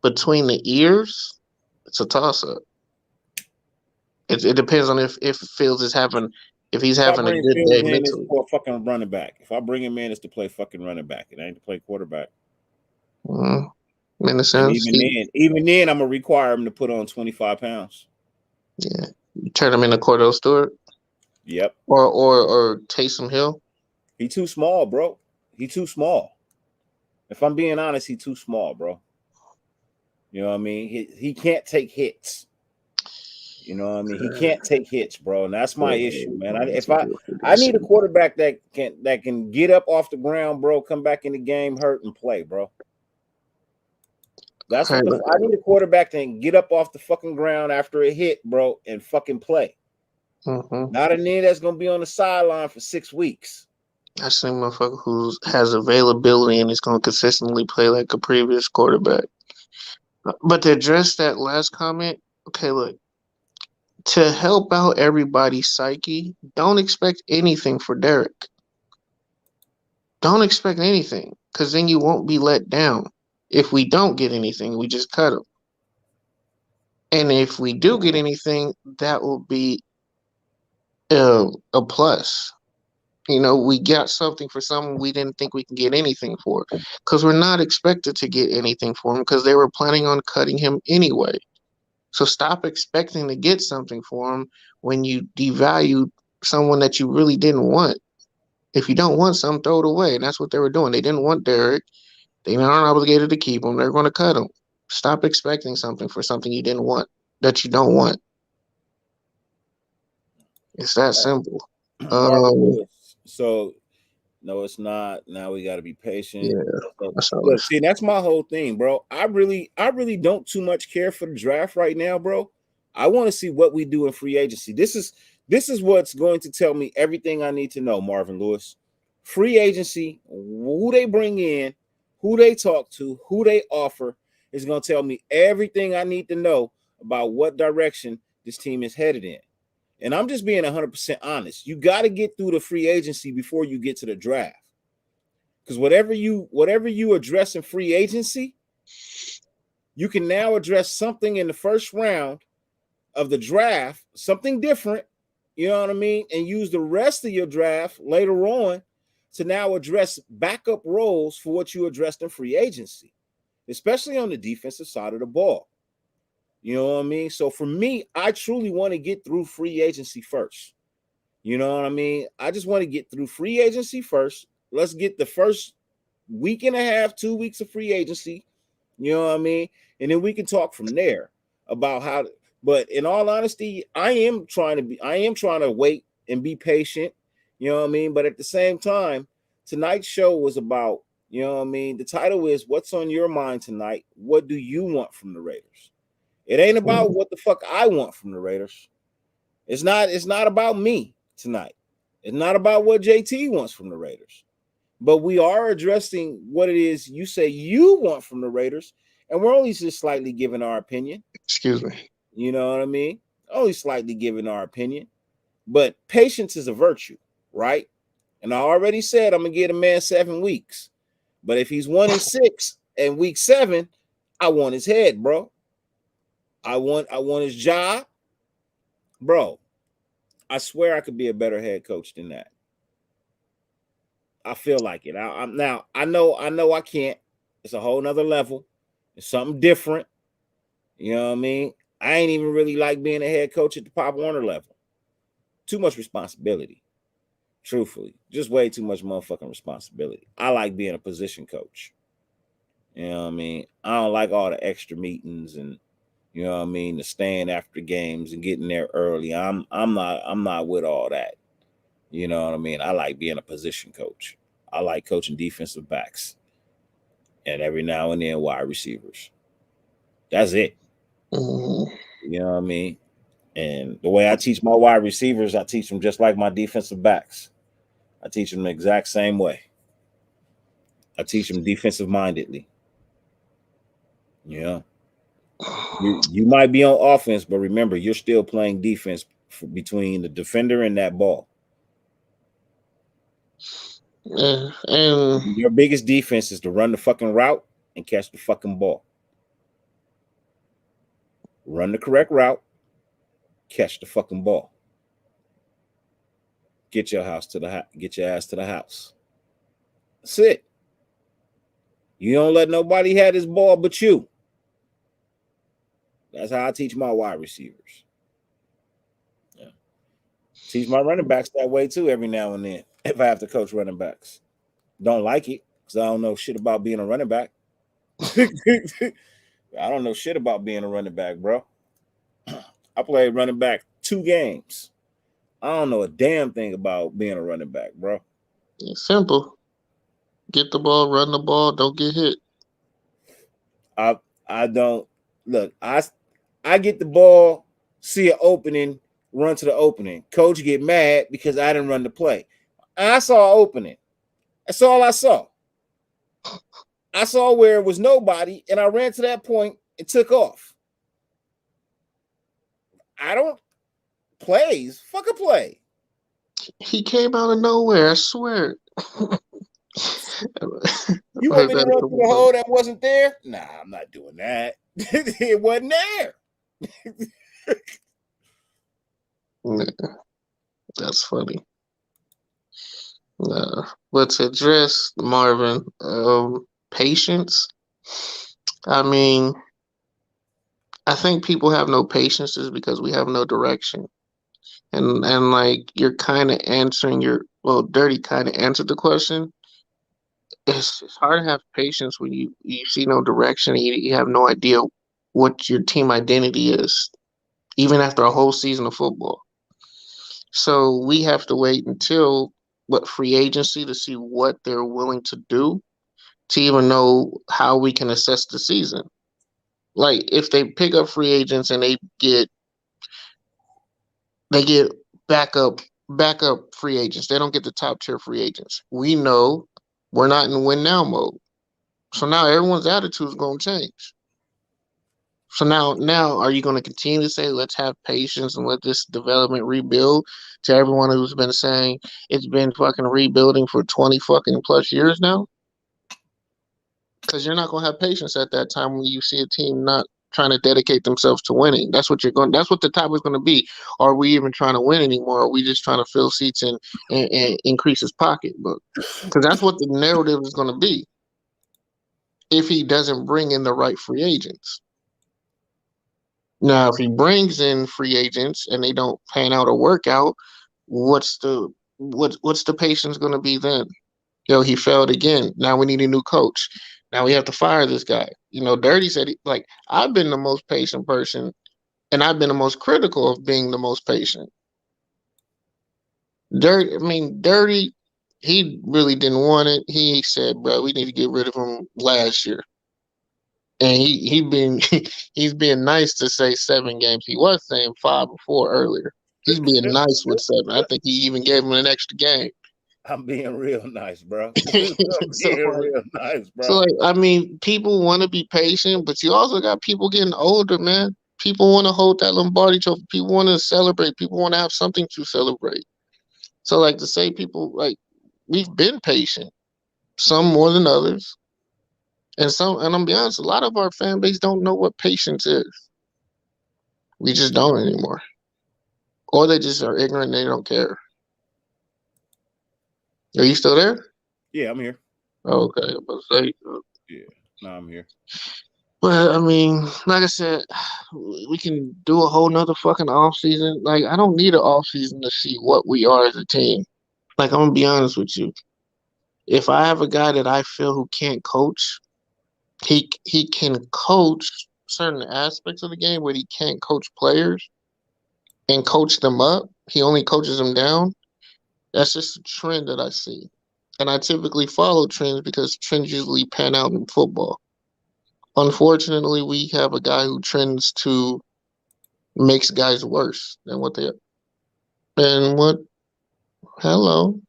Between the ears, it's a toss up. It depends on if Fields is having a good day mentally. For a fucking running back. If I bring him in, it's to play fucking running back. It ain't to play quarterback. In a sense, even then, I'm gonna require him to put on 25 pounds. Yeah, you turn him into Cordell Stewart. Yep. Or Taysom Hill. He too small, bro. He too small. If I'm being honest, he too small, bro. You know what I mean? He can't take hits. You know what I mean? He can't take hits, bro, and that's my issue, man. I need a quarterback that can get up off the ground, bro, come back in the game, hurt, and play, bro. That's what I need a quarterback that can get up off the fucking ground after a hit, bro, and fucking play. Mm-hmm. Not a nigga that's gonna be on the sideline for 6 weeks. I see a motherfucker who has availability and is gonna consistently play like a previous quarterback. But to address that last comment, okay, look. To help out everybody's psyche, don't expect anything for Derek. Don't expect anything, because then you won't be let down. If we don't get anything, we just cut him. And if we do get anything, that will be a plus. You know, we got something for someone we didn't think we can get anything for, because we're not expected to get anything for him because they were planning on cutting him anyway. So stop expecting to get something for him when you devalue someone that you really didn't want. If you don't want something, throw it away. And that's what they were doing. They didn't want Derek. They aren't obligated to keep him. They're going to cut him. Stop expecting something for something you didn't want, that you don't want. It's that simple. So, no, it's not. Now we got to be patient. Yeah, look, see, that's my whole thing, bro. I really don't too much care for the draft right now, bro. I want to see what we do in free agency. This is what's going to tell me everything I need to know, Marvin Lewis. Free agency, who they bring in, who they talk to, who they offer, is going to tell me everything I need to know about what direction this team is headed in. And I'm just being 100% honest. You got to get through the free agency before you get to the draft. Because whatever you address in free agency, you can now address something in the first round of the draft, something different, you know what I mean? And use the rest of your draft later on to now address backup roles for what you addressed in free agency, especially on the defensive side of the ball. You know what I mean? So for me, I truly want to get through free agency first. You know what I mean? I just want to get through free agency first. Let's get the first week and a half, 2 weeks of free agency. You know what I mean? And then we can talk from there about how. But in all honesty, I am trying to wait and be patient. You know what I mean? But at the same time, tonight's show was about, you know what I mean? The title is "What's on Your Mind Tonight? What do you want from the Raiders?" It ain't about what the fuck I want from the Raiders. It's not about me tonight. It's not about what JT wants from the Raiders. But we are addressing what it is you say you want from the Raiders, and we're only just slightly giving our opinion. Excuse me. You know what I mean? Only slightly giving our opinion. But patience is a virtue, right? And I already said I'm gonna give a man 7 weeks. But if he's 1-6 and week 7, I want his head, bro. I want his job, bro. I swear I could be a better head coach than that. I feel like it. I'm now. I know I can't. It's a whole nother level. It's something different. You know what I mean? I ain't even really like being a head coach at the Pop Warner level. Too much responsibility. Truthfully, just way too much motherfucking responsibility. I like being a position coach. You know what I mean? I don't like all the extra meetings and, you know what I mean, the staying after games and getting there early. I'm not with all that. You know what I mean? I like being a position coach. I like coaching defensive backs and every now and then wide receivers. That's it. Mm-hmm. You know what I mean? And the way I teach my wide receivers, I teach them just like my defensive backs. I teach them the exact same way. I teach them defensive mindedly. Yeah. You might be on offense, but remember, you're still playing defense between the defender and that ball. Yeah, and your biggest defense is to run the fucking route and catch the fucking ball. Run the correct route, catch the fucking ball. Get your ass to the house. That's it. You don't let nobody have this ball but you. That's how I teach my wide receivers. Yeah. Teach my running backs that way too every now and then if I have to coach running backs. Don't like it because I don't know shit about being a running back. I don't know shit about being a running back, bro. I played running back 2 games. I don't know a damn thing about being a running back, bro. it's simple. Get the ball, run the ball, don't get hit. I don't look. I get the ball, see an opening, run to the opening. Coach get mad because I didn't run the play. I saw an opening. That's all I saw. I saw where it was nobody, and I ran to that point and took off. I don't plays. Fuck a play. He came out of nowhere, I swear. You want me to run through the hole that wasn't there? Nah, I'm not doing that. It wasn't there. That's funny. But to address Marvin, patience. I mean, I think people have no patience is because we have no direction. And like you're kind of answering Dirty kind of answered the question. It's hard to have patience when you see no direction and you have no idea what your team identity is, even after a whole season of football. So we have to wait until free agency to see what they're willing to do to even know how we can assess the season. Like if they pick up free agents and they get backup free agents, they don't get the top tier free agents. We know we're not in win now mode. So now everyone's attitude is going to change. So now, are you going to continue to say, let's have patience and let this development rebuild to everyone who's been saying it's been fucking rebuilding for 20 fucking plus years now? Because you're not going to have patience at that time when you see a team not trying to dedicate themselves to winning. That's what the topic's going to be. Are we even trying to win anymore? Or are we just trying to fill seats and increase his pocketbook? Because that's what the narrative is going to be if he doesn't bring in the right free agents. Now, if he brings in free agents and they don't pan out or work out, what's the patience going to be then? Yo, he failed again. Now we need a new coach. Now we have to fire this guy. Dirty said, like, I've been the most patient person, and I've been the most critical of being the most patient. Dirty, he really didn't want it. He said, bro, we need to get rid of him last year. And he's being nice to say 7 games. He was saying 5 or 4 earlier. He's being nice with 7. I think he even gave him an extra game. I'm being real nice, bro. Real nice, bro. So, people want to be patient, but you also got people getting older, man. People want to hold that Lombardi trophy. People want to celebrate. People want to have something to celebrate. So, like, to say people, like, we've been patient, some more than others. And I'm gonna be honest, a lot of our fan base don't know what patience is. We just don't anymore. Or they just are ignorant and they don't care. Are you still there? Yeah, I'm here. Oh, okay. I'm about to say, yeah, no, I'm here. But like I said, we can do a whole nother fucking off season. Like, I don't need an off season to see what we are as a team. Like, I'm gonna be honest with you. If I have a guy that I feel who can't coach, he can coach certain aspects of the game, but he can't coach players and coach them up. He only coaches them down. That's just a trend that I see. And I typically follow trends because trends usually pan out in football. Unfortunately, we have a guy who trends to makes guys worse than what they are. And what? Hello.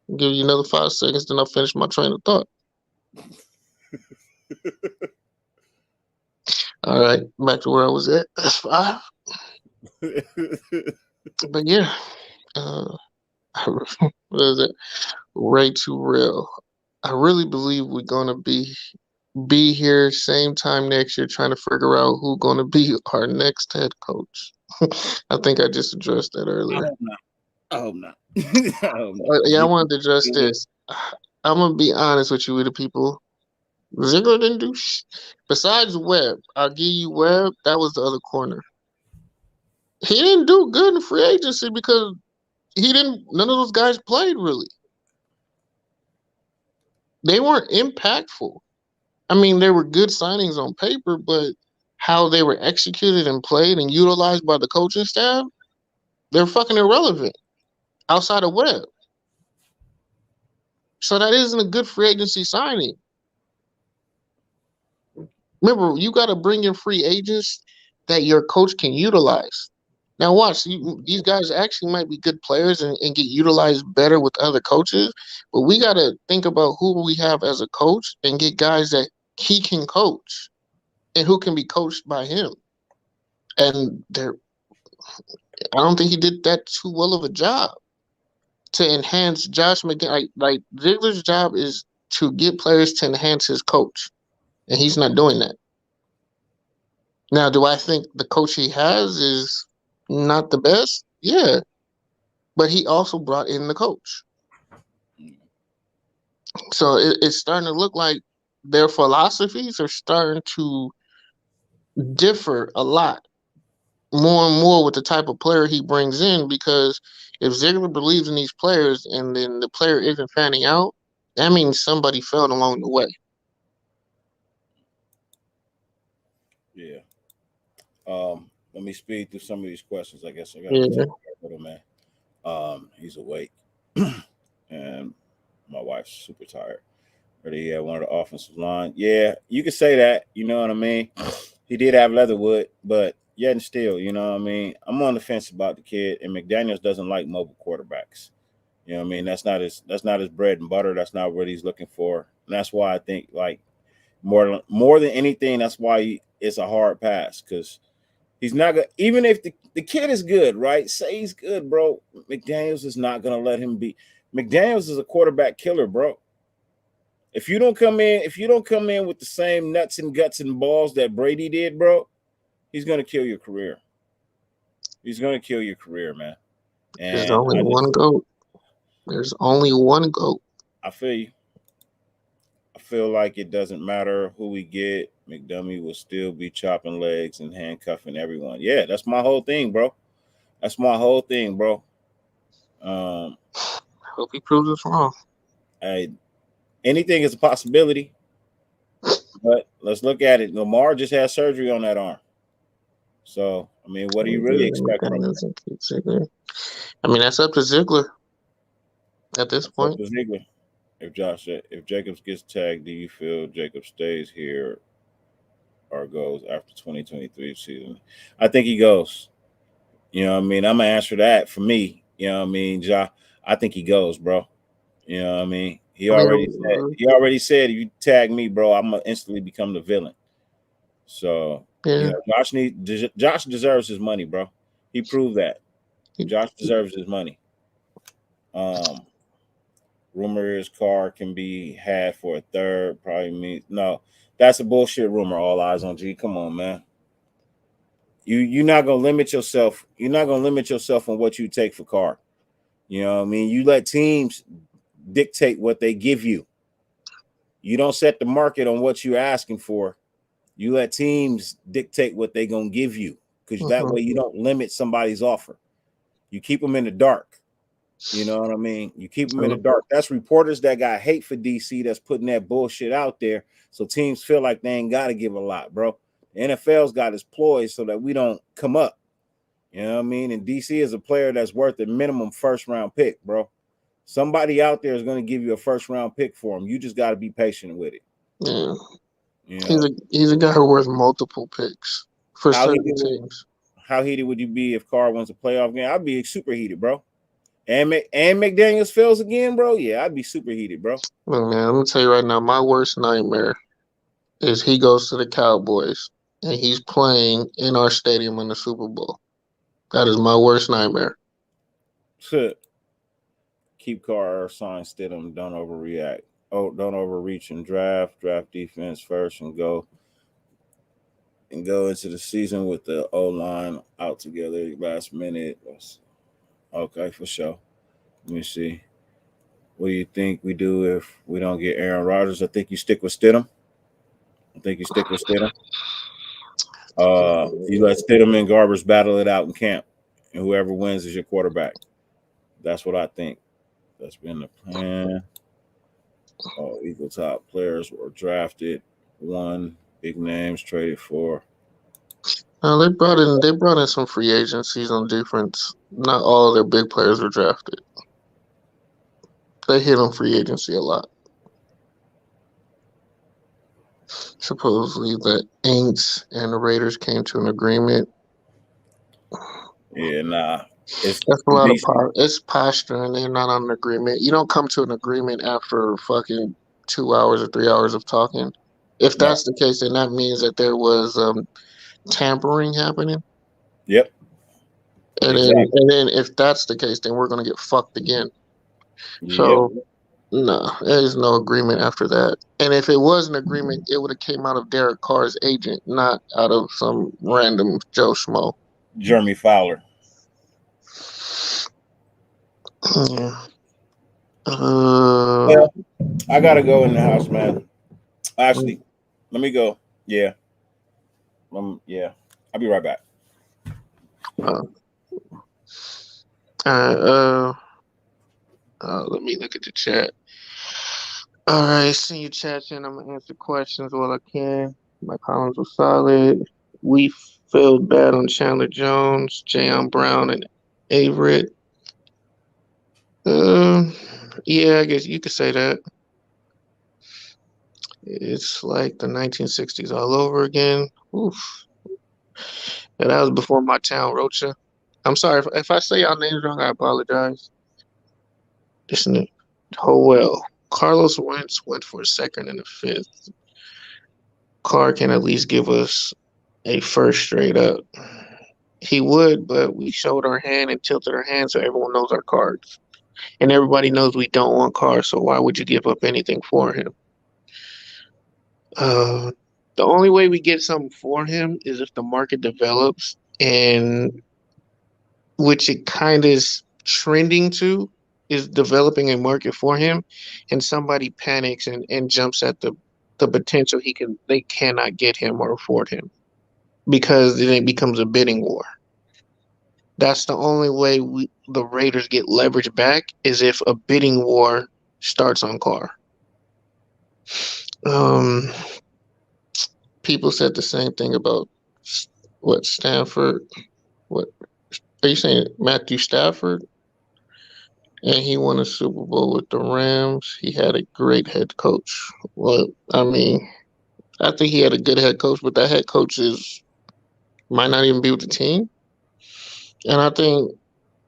I'll give you another 5 seconds, then I'll finish my train of thought. All right, back to where I was at. That's 5. But yeah, what is it? Way too real. I really believe we're gonna be here same time next year trying to figure out who's gonna be our next head coach. I think I just addressed that earlier. I hope not. Yeah, I wanted to address this. I'm gonna be honest with you, with the people. Ziggler didn't do besides Webb. I'll give you Webb. That was the other corner. He didn't do good in free agency because none of those guys played really. They weren't impactful. They were good signings on paper, but how they were executed and played and utilized by the coaching staff, they're fucking irrelevant outside of Webb. So that isn't a good free agency signing. Remember, you got to bring in free agents that your coach can utilize. Now, watch, these guys actually might be good players and get utilized better with other coaches, but we got to think about who we have as a coach and get guys that he can coach and who can be coached by him. And I don't think he did that too well of a job to enhance Josh McDaniels. Like Ziegler's job is to get players to enhance his coach, and he's not doing that. Now, do I think the coach he has is not the best? Yeah. But he also brought in the coach. So it's starting to look like their philosophies are starting to differ a lot more and more with the type of player he brings in, because if Ziegler believes in these players and then the player isn't fanning out, that means somebody failed along the way. Yeah. Let me speed through some of these questions. I guess I got to little man. He's awake, and my wife's super tired. But he had one of the offensive line. Yeah, you could say that. You know what I mean? He did have Leatherwood, but yet and still, you know what I mean? I'm on the fence about the kid, and McDaniels doesn't like mobile quarterbacks. You know what I mean? That's not his bread and butter. That's not what he's looking for. And that's why I think, like, more than anything, that's why it's a hard pass, because he's not gonna, even if the kid is good, right? Say he's good, bro. McDaniels is not gonna let him be. McDaniels is a quarterback killer, bro. If you don't come in with the same nuts and guts and balls that Brady did, bro, he's gonna kill your career. He's gonna kill your career, man. And there's only one goat. There's only one goat. I feel you. I feel like it doesn't matter who we get. McDummy will still be chopping legs and handcuffing everyone. Yeah, that's my whole thing, bro. That's my whole thing, bro. Um, Hope he proves us wrong. anything is a possibility, but let's look at it. Lamar just had surgery on that arm. So, I mean, what do you really expect from him? I mean, that's up to Ziegler at this It's up point. to Ziegler. If Jacobs gets tagged, do you feel Jacobs stays here or goes after 2023 season? I think he goes. You know what I mean? I'm gonna answer that for me. You know what I mean, Ja? I think he goes, bro. You know what I mean? I mean, He already said if you tag me, bro, I'm gonna instantly become the villain. So you yeah. know, Josh deserves his money, bro. He proved that. Josh deserves his money. Um, rumor is Carr can be had for a third. Probably means no. That's a bullshit rumor. All eyes on G. Come on, man. You're not gonna limit yourself. You're not gonna limit yourself on what you take for Carr. You know what I mean? You let teams dictate what they give you. You don't set the market on what you're asking for. You let teams dictate what they're gonna give you, because that way you don't limit somebody's offer. You keep them in the dark. You know what I mean? You keep them in the dark. That's reporters that got hate for DC that's putting that bullshit out there, so teams feel like they ain't got to give a lot, bro. The NFL's got its ploys so that we don't come up. You know what I mean? And DC is a player that's worth a minimum first round pick, bro. Somebody out there is going to give you a first round pick for him. You just got to be patient with it. Yeah. You know? He's a guy who worth multiple picks for certain teams. How heated would you be if Carr wins a playoff game? I'd be super heated, bro. And McDaniels fails again, bro. Yeah, I'd be super heated, bro. Look, man, I'm gonna tell you right now, my worst nightmare is he goes to the Cowboys and he's playing in our stadium in the Super Bowl. That is my worst nightmare. Keep Carr, sign Stidham, don't overreact. Oh, don't overreach and draft defense first and go into the season with the O line out together last minute. Okay, for sure. Let me see. What do you think we do if we don't get Aaron Rodgers? I think you stick with Stidham. You let Stidham and Garbers battle it out in camp, and whoever wins is your quarterback. That's what I think. That's been the plan. Eagle top players were drafted. One big names traded for. They brought in some free agencies on defense. Not all their big players were drafted. They hit on free agency a lot. Supposedly the Aints and the Raiders came to an agreement. Yeah, nah. That's a lot of it's posture, and they're not on an agreement. You don't come to an agreement after fucking 2 hours or 3 hours of talking. If that's the case, then that means that there was tampering happening. Yep. And then if that's the case, then we're gonna get fucked again. Yep. So no, there is no agreement after that. And if it was an agreement, it would have came out of Derek Carr's agent, not out of some random Joe Schmo. Jeremy Fowler. Yeah. Well, I gotta go in the house, man. Actually, let me go. Yeah. Yeah. I'll be right back. Let me look at the chat. All right, see you chatting. I'm gonna answer questions while I can. My columns were solid. We felt bad on Chandler Jones, Jayon Brown, and Averett. Yeah, I guess you could say that. It's like the 1960s all over again. Oof. And that was before my town, Rocha. I'm sorry if I say y'all names wrong. I apologize. Listen to Howell. Carlos Wentz went for a second and a fifth. Carr can at least give us a first straight up. He would, but we showed our hand and tilted our hand so everyone knows our cards. And everybody knows we don't want Carr, so why would you give up anything for him? The only way we get something for him is if the market develops, and which it kind of is trending to, is developing a market for him, and somebody panics and jumps at the potential they cannot get him or afford him, because then it becomes a bidding war. That's the only way the Raiders get leverage back is if a bidding war starts on Carr. People said the same thing about Stanford. What are you saying, Matthew Stafford? And he won a Super Bowl with the Rams. He had a great head coach. Well, I mean, I think he had a good head coach, but that head coach might not even be with the team. And I think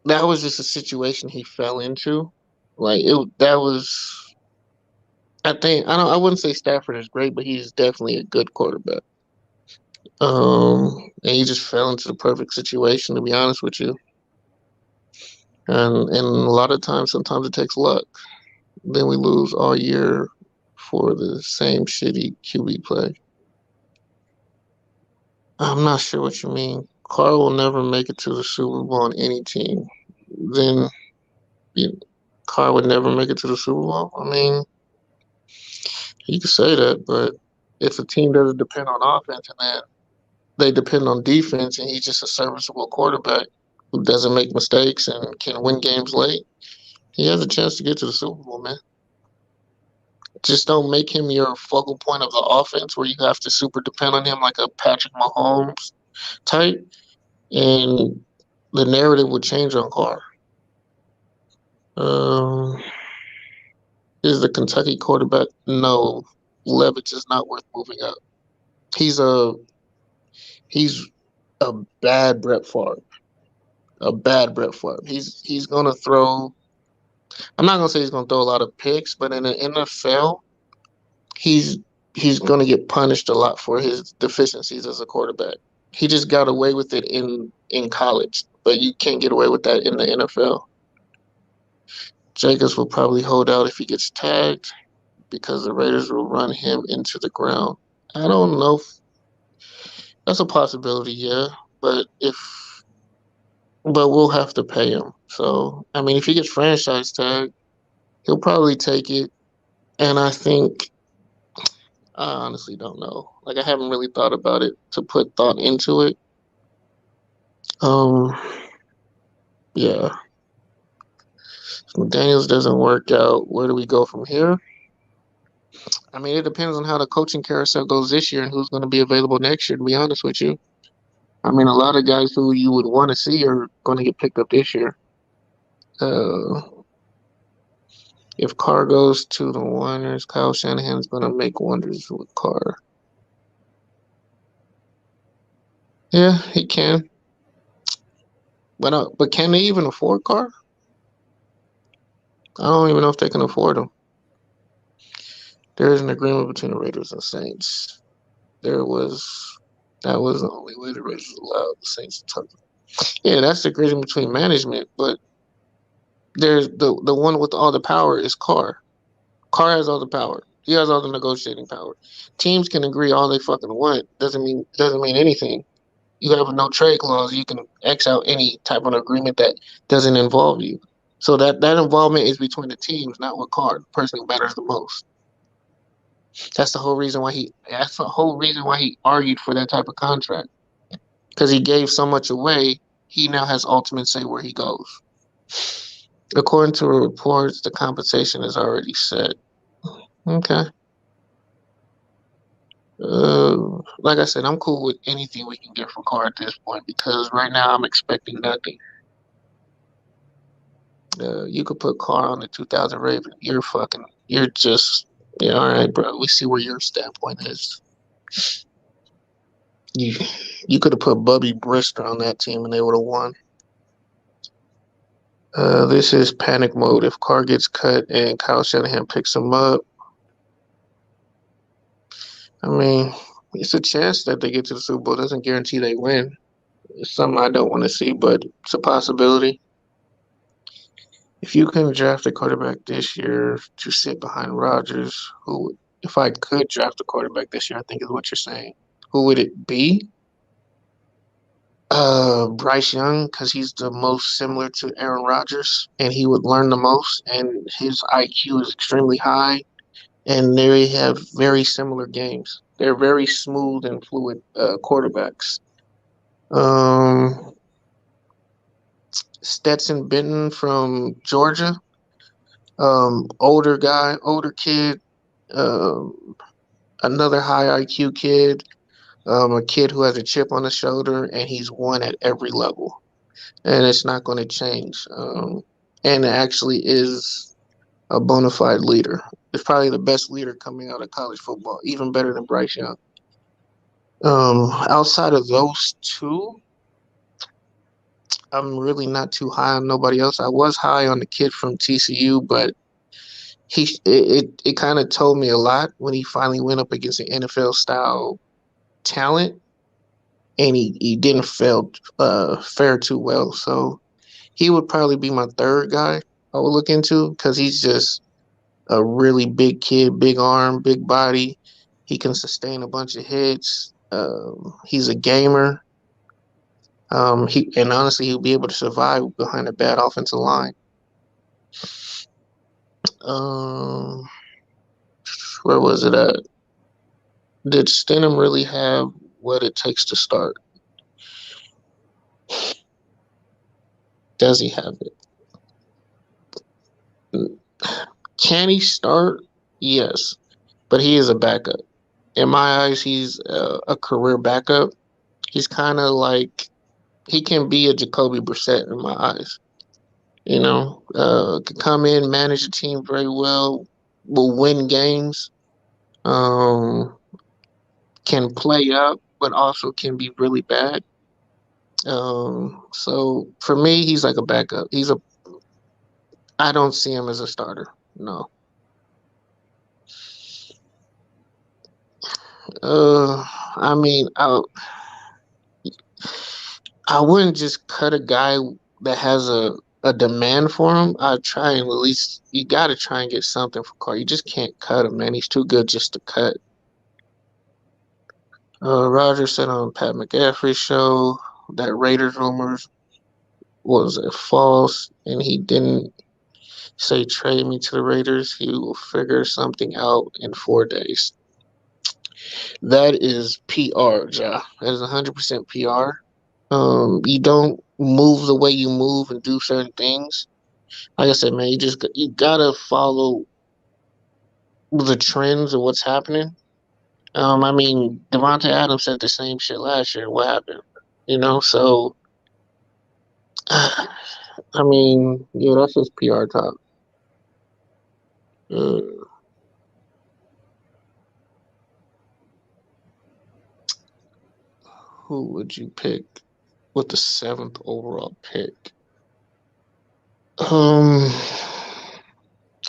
that was just a situation he fell into. That was. I wouldn't say Stafford is great, but he's definitely a good quarterback. And he just fell into the perfect situation, to be honest with you. And a lot of times, sometimes it takes luck. Then we lose all year for the same shitty QB play. I'm not sure what you mean. Carr will never make it to the Super Bowl on any team. Then Carr would never make it to the Super Bowl? I mean, you could say that, but if a team doesn't depend on offense and then they depend on defense and he's just a serviceable quarterback who doesn't make mistakes and can win games late, he has a chance to get to the Super Bowl, man. Just don't make him your focal point of the offense where you have to super depend on him like a Patrick Mahomes type, and the narrative would change on Carr. Is the Kentucky quarterback? No, Levis is not worth moving up. He's a bad Brett Favre. A bad Brett Favre. He's gonna throw. I'm not gonna say he's gonna throw a lot of picks, but in the NFL, he's gonna get punished a lot for his deficiencies as a quarterback. He just got away with it in college, but you can't get away with that in the NFL. Jacobs will probably hold out if he gets tagged because the Raiders will run him into the ground. I don't know. That's a possibility, yeah. But we'll have to pay him. So, I mean, if he gets franchise tag, he'll probably take it. And I honestly don't know. Like, I haven't really thought about it to put thought into it. Yeah. If McDaniels doesn't work out, where do we go from here? I mean, it depends on how the coaching carousel goes this year and who's going to be available next year, to be honest with you. I mean, a lot of guys who you would want to see are going to get picked up this year. If Carr goes to the Niners, Kyle Shanahan's going to make wonders with Carr. Yeah, he can. But can they even afford Carr? I don't even know if they can afford him. There is an agreement between the Raiders and Saints. That was the only way the Raiders allowed the Saints to touch him. Yeah, that's the agreement between management, but there's the one with all the power is Carr. Carr has all the power. He has all the negotiating power. Teams can agree all they fucking want. Doesn't mean anything. You have a no trade clause. You can X out any type of agreement that doesn't involve you. So that involvement is between the teams, not with Carr, the person who matters the most. That's the whole reason why he argued for that type of contract. Because he gave so much away, he now has ultimate say where he goes. According to reports, the compensation is already set. Okay. Like I said, I'm cool with anything we can get from Carr at this point because right now I'm expecting nothing. You could put Carr on the 2000 Raven. You're just, yeah, all right, bro. We see where your standpoint is. You could have put Bubby Brister on that team and they would have won. This is panic mode. If Carr gets cut and Kyle Shanahan picks him up, I mean, it's a chance that they get to the Super Bowl. It doesn't guarantee they win. It's something I don't want to see, but it's a possibility. If you can draft a quarterback this year to sit behind Rodgers, if I could draft a quarterback this year, I think is what you're saying. Who would it be? Bryce Young, because he's the most similar to Aaron Rodgers, and he would learn the most, and his IQ is extremely high, and they have very similar games. They're very smooth and fluid quarterbacks. Stetson Benton from Georgia. Older guy, older kid, um, another high IQ kid, a kid who has a chip on his shoulder, and he's won at every level, and it's not going to change. And it actually is a bona fide leader. It's probably the best leader coming out of college football, even better than Bryce Young. Outside of those two, I'm really not too high on nobody else. I was high on the kid from TCU, but it kind of told me a lot when he finally went up against an NFL style talent, and he didn't fare too well. So he would probably be my third guy I would look into because he's just a really big kid, big arm, big body. He can sustain a bunch of hits. He's a gamer. And honestly, he'll be able to survive behind a bad offensive line. Where was it at? Did Stenham really have what it takes to start? Does he have it? Can he start? Yes, but he is a backup. In my eyes, he's a career backup. He's kind of like he can be a Jacoby Brissett in my eyes. You know, can come in, manage the team very well, will win games, can play up, but also can be really bad. So for me, he's like a backup. I don't see him as a starter. No. I mean, I wouldn't just cut a guy that has a demand for him. I'd try and at least you got to try and get something for Carr. You just can't cut him, man. He's too good just to cut. Roger said on Pat McAfee's show that Raiders rumors was false, and he didn't say trade me to the Raiders. He will figure something out in 4 days. That is PR, Ja. That is 100% PR. You don't move the way you move and do certain things. Like I said, man, you gotta follow the trends of what's happening. I mean, Devontae Adams said the same shit last year. What happened? You know, so I mean, yeah, that's just PR talk. Who would you pick with the 7th overall pick? I'm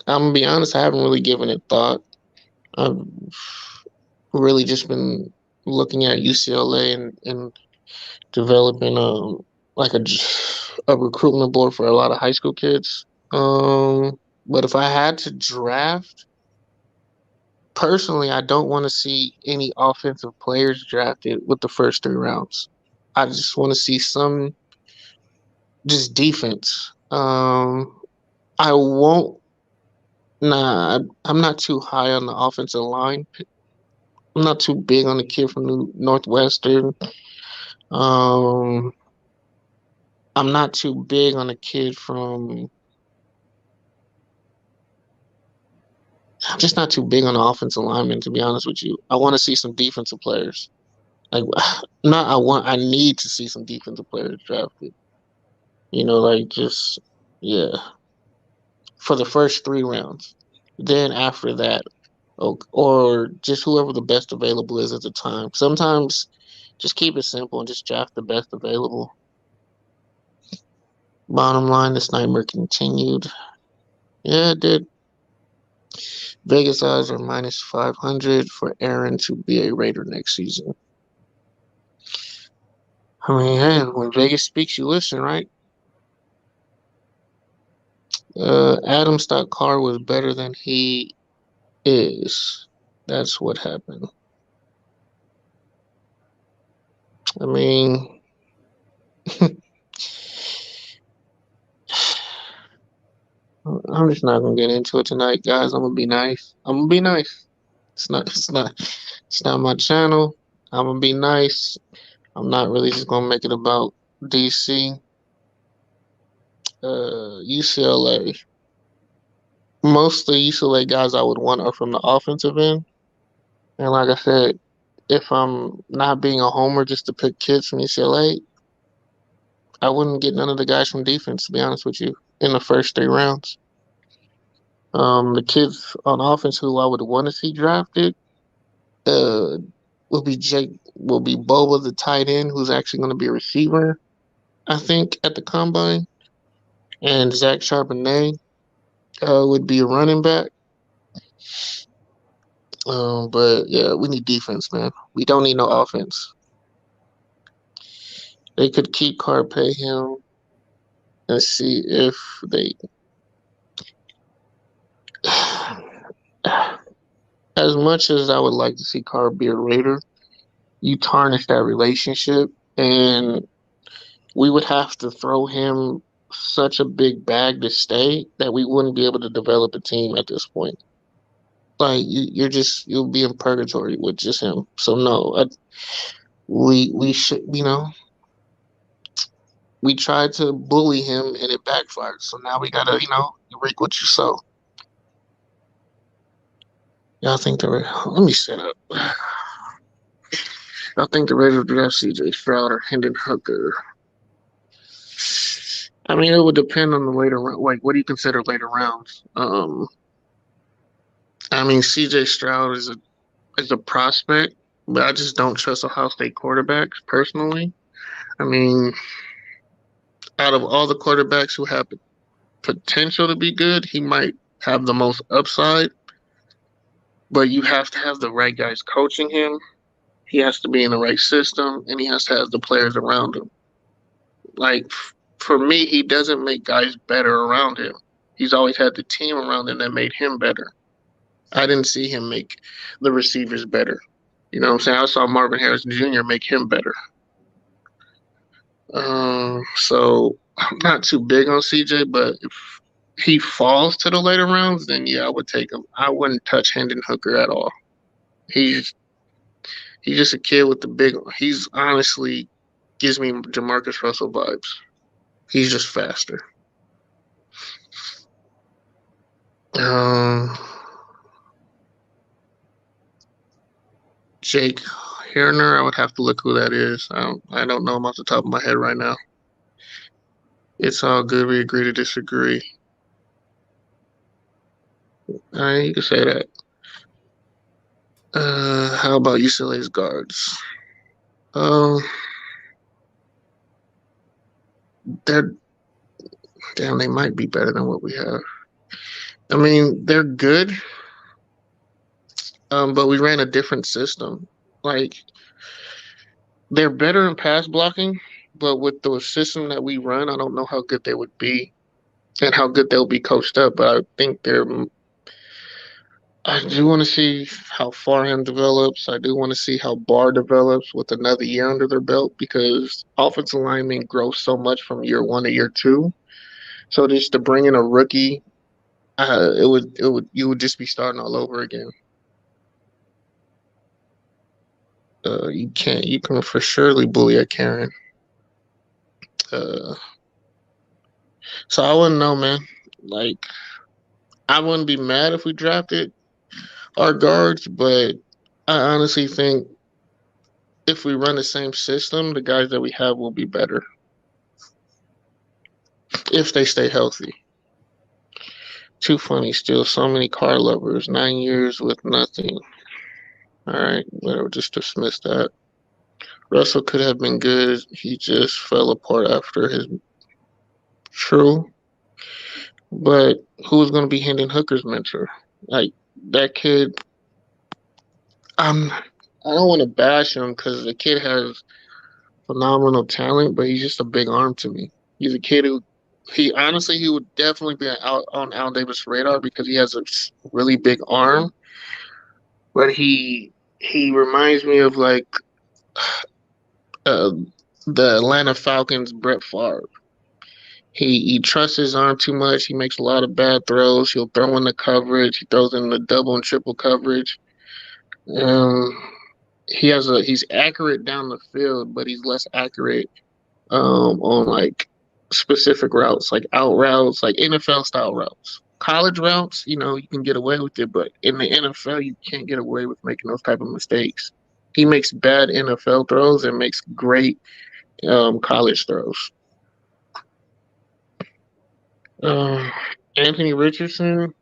gonna be honest, I haven't really given it thought. I've really just been looking at UCLA and developing like a recruitment board for a lot of high school kids. But if I had to draft, personally, I don't want to see any offensive players drafted with the first 3 rounds. I just want to see some just defense. I won't. Nah, I'm not too high on the offensive line. I'm not too big on the kid from Northwestern. I'm not too big on the kid from. I'm just not too big on the offensive lineman, to be honest with you. I want to see some defensive players. Like, I need to see some defensive players drafted. You know, like just, yeah, for the first 3 rounds. Then after that, or just whoever the best available is at the time. Sometimes just keep it simple and just draft the best available. Bottom line, this nightmare continued. Yeah, it did. Vegas odds are minus 500 for Aaron to be a Raider next season. I mean, hey, when Vegas speaks, you listen, right? Adams thought Carr was better than he is. That's what happened. I mean, I'm just not gonna get into it tonight, guys. I'm gonna be nice. I'm gonna be nice. It's not my channel. I'm gonna be nice. I'm not really just gonna make it about DC. UCLA. Most of the UCLA guys I would want are from the offensive end. And like I said, if I'm not being a homer just to pick kids from UCLA, I wouldn't get none of the guys from defense, to be honest with you, in the first 3 rounds. The kids on offense who I would want to see drafted uh, will be Boba, the tight end, who's actually going to be a receiver, I think, at the combine. And Zach Charbonnet would be a running back. But yeah, we need defense, man. We don't need no offense. They could keep Carr, pay him, and see if they. As much as I would like to see Carr be a Raider, you tarnish that relationship, and we would have to throw him such a big bag to stay that we wouldn't be able to develop a team at this point. Like you'll be in purgatory with just him. So no, we should we tried to bully him and it backfired. So now we gotta you reap what you sow. Y'all think let me set up. I think the Raiders would draft C.J. Stroud or Hendon Hooker. I mean, it would depend on the later, like, what do you consider later rounds? I mean, C.J. Stroud is a prospect, but I just don't trust Ohio State quarterbacks personally. I mean, out of all the quarterbacks who have potential to be good, he might have the most upside, but you have to have the right guys coaching him. He has to be in the right system, and he has to have the players around him. Like, for me, he doesn't make guys better around him. He's always had the team around him that made him better. I didn't see him make the receivers better. You know what I'm saying? I saw Marvin Harrison Jr. make him better. So I'm not too big on CJ, but if he falls to the later rounds, then yeah, I would take him. I wouldn't touch Hendon Hooker at all. He's just a kid with the big. He's honestly gives me Jamarcus Russell vibes. He's just faster. Jake Herner, I would have to look who that is. I don't know him off the top of my head right now. It's all good. We agree to disagree. You can say that. How about UCLA's guards? They might be better than what we have. I mean, they're good, but we ran a different system. Like, they're better in pass blocking, but with the system that we run, I don't know how good they would be and how good they'll be coached up. But I think I do want to see how Farham develops. I do want to see how Barr develops with another year under their belt, because offensive linemen grow so much from year 1 to year 2. So just to bring in a rookie, you would just be starting all over again. You can for surely bully a Karen. So I wouldn't know, man. Like, I wouldn't be mad if we drafted our guards, but I honestly think if we run the same system, the guys that we have will be better if they stay healthy. Too funny still. So many car lovers. 9 years with nothing. All right, whatever. Just dismiss that. Russell could have been good. He just fell apart after his. True. But who's going to be Hendon Hooker's mentor? Like, that kid. I don't want to bash him because the kid has phenomenal talent, but he's just a big arm to me. He's a kid who, he would definitely be on Al Davis' radar because he has a really big arm. But he reminds me of like the Atlanta Falcons' Brett Favre. He trusts his arm too much. He makes a lot of bad throws. He'll throw in the coverage. He throws in the double and triple coverage. He's accurate down the field, but he's less accurate on like specific routes, like out routes, like NFL style routes. College routes, you can get away with it, but in the NFL, you can't get away with making those type of mistakes. He makes bad NFL throws and makes great college throws. Anthony Richardson,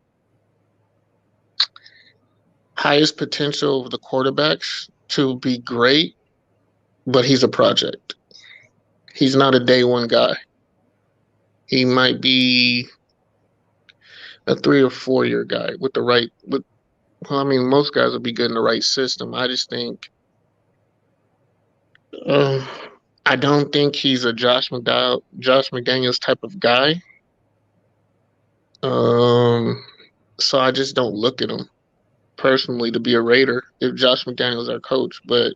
highest potential of the quarterbacks to be great, but he's a project. He's not a day one guy. He might be a 3 or 4 year guy with the right. Most guys would be good in the right system. I just think, I don't think he's a Josh McDaniels type of guy. So I just don't look at him personally to be a Raider if Josh McDaniels is our coach. But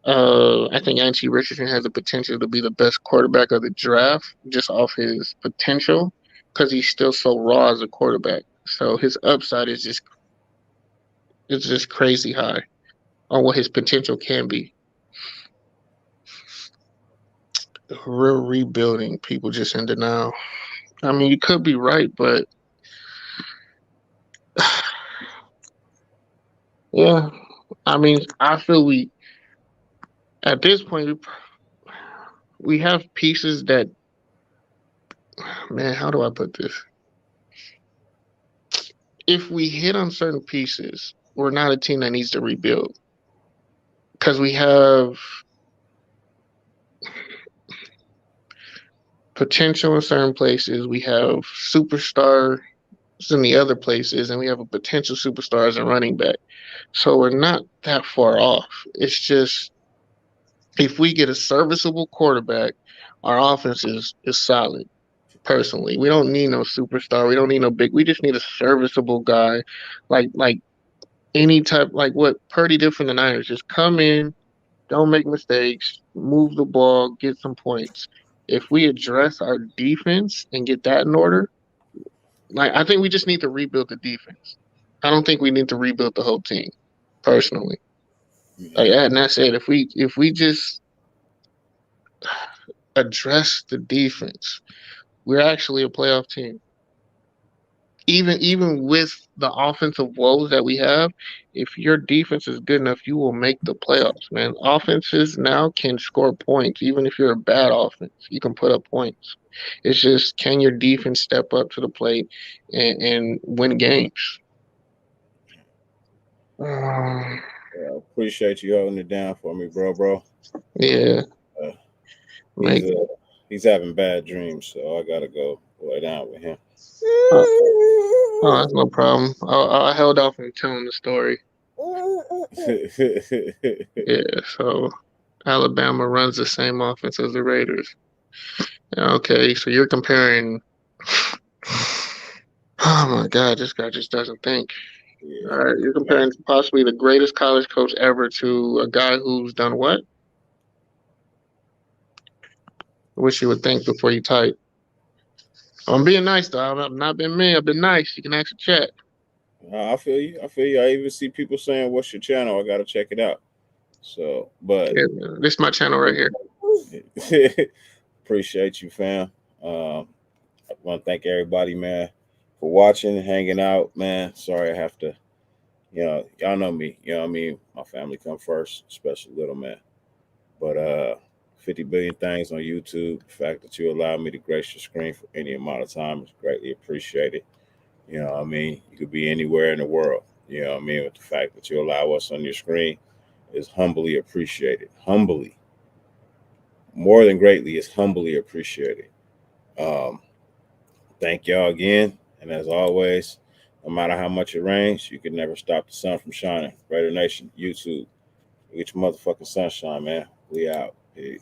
I think Anthony Richardson has the potential to be the best quarterback of the draft just off his potential because he's still so raw as a quarterback. So his upside is just crazy high on what his potential can be. Real rebuilding, people just in denial. You could be right, but yeah, I feel at this point we have pieces that, man, how do I put this? If we hit on certain pieces, we're not a team that needs to rebuild because we have potential in certain places. We have superstars in the other places, and we have a potential superstar as a running back. So we're not that far off. It's just if we get a serviceable quarterback, our offense is solid. Personally, we don't need no superstar. We don't need no big. We just need a serviceable guy, like any type, like what Purdy did for the Niners. Just come in, don't make mistakes, move the ball, get some points. If we address our defense and get that in order, I think we just need to rebuild the defense. I don't think we need to rebuild the whole team, personally. And that's it. If we just address the defense, we're actually a playoff team. Even with the offensive woes that we have, if your defense is good enough, you will make the playoffs, man. Offenses now can score points. Even if you're a bad offense, you can put up points. It's just, can your defense step up to the plate and win games? Yeah, appreciate you holding it down for me, bro. Yeah. He's having bad dreams, so I gotta go lay down with him. Oh, that's no problem. I held off on telling the story. Yeah, so Alabama runs the same offense as the Raiders. Okay, so you're comparing. Oh my God, this guy just doesn't think. Yeah. All right, you're comparing possibly the greatest college coach ever to a guy who's done what? I wish you would think before you type. I'm being nice though. I've not been mean. I've been nice. You can actually check. I feel you. I even see people saying, "What's your channel?" I gotta check it out. So, but yeah, this is my channel right here. Appreciate you, fam. I want to thank everybody, man, for watching and hanging out, man. Sorry I have to, y'all know me. You know what I mean? My family come first, especially little man. But 50 billion things on YouTube. The fact that you allow me to grace your screen for any amount of time is greatly appreciated. You know what I mean? You could be anywhere in the world. You know what I mean? With the fact that you allow us on your screen is humbly appreciated. Humbly. More than greatly is humbly appreciated. Thank y'all again. And as always, no matter how much it rains, you can never stop the sun from shining. Raider Nation, YouTube. Get your motherfucking sunshine, man. We out. Peace.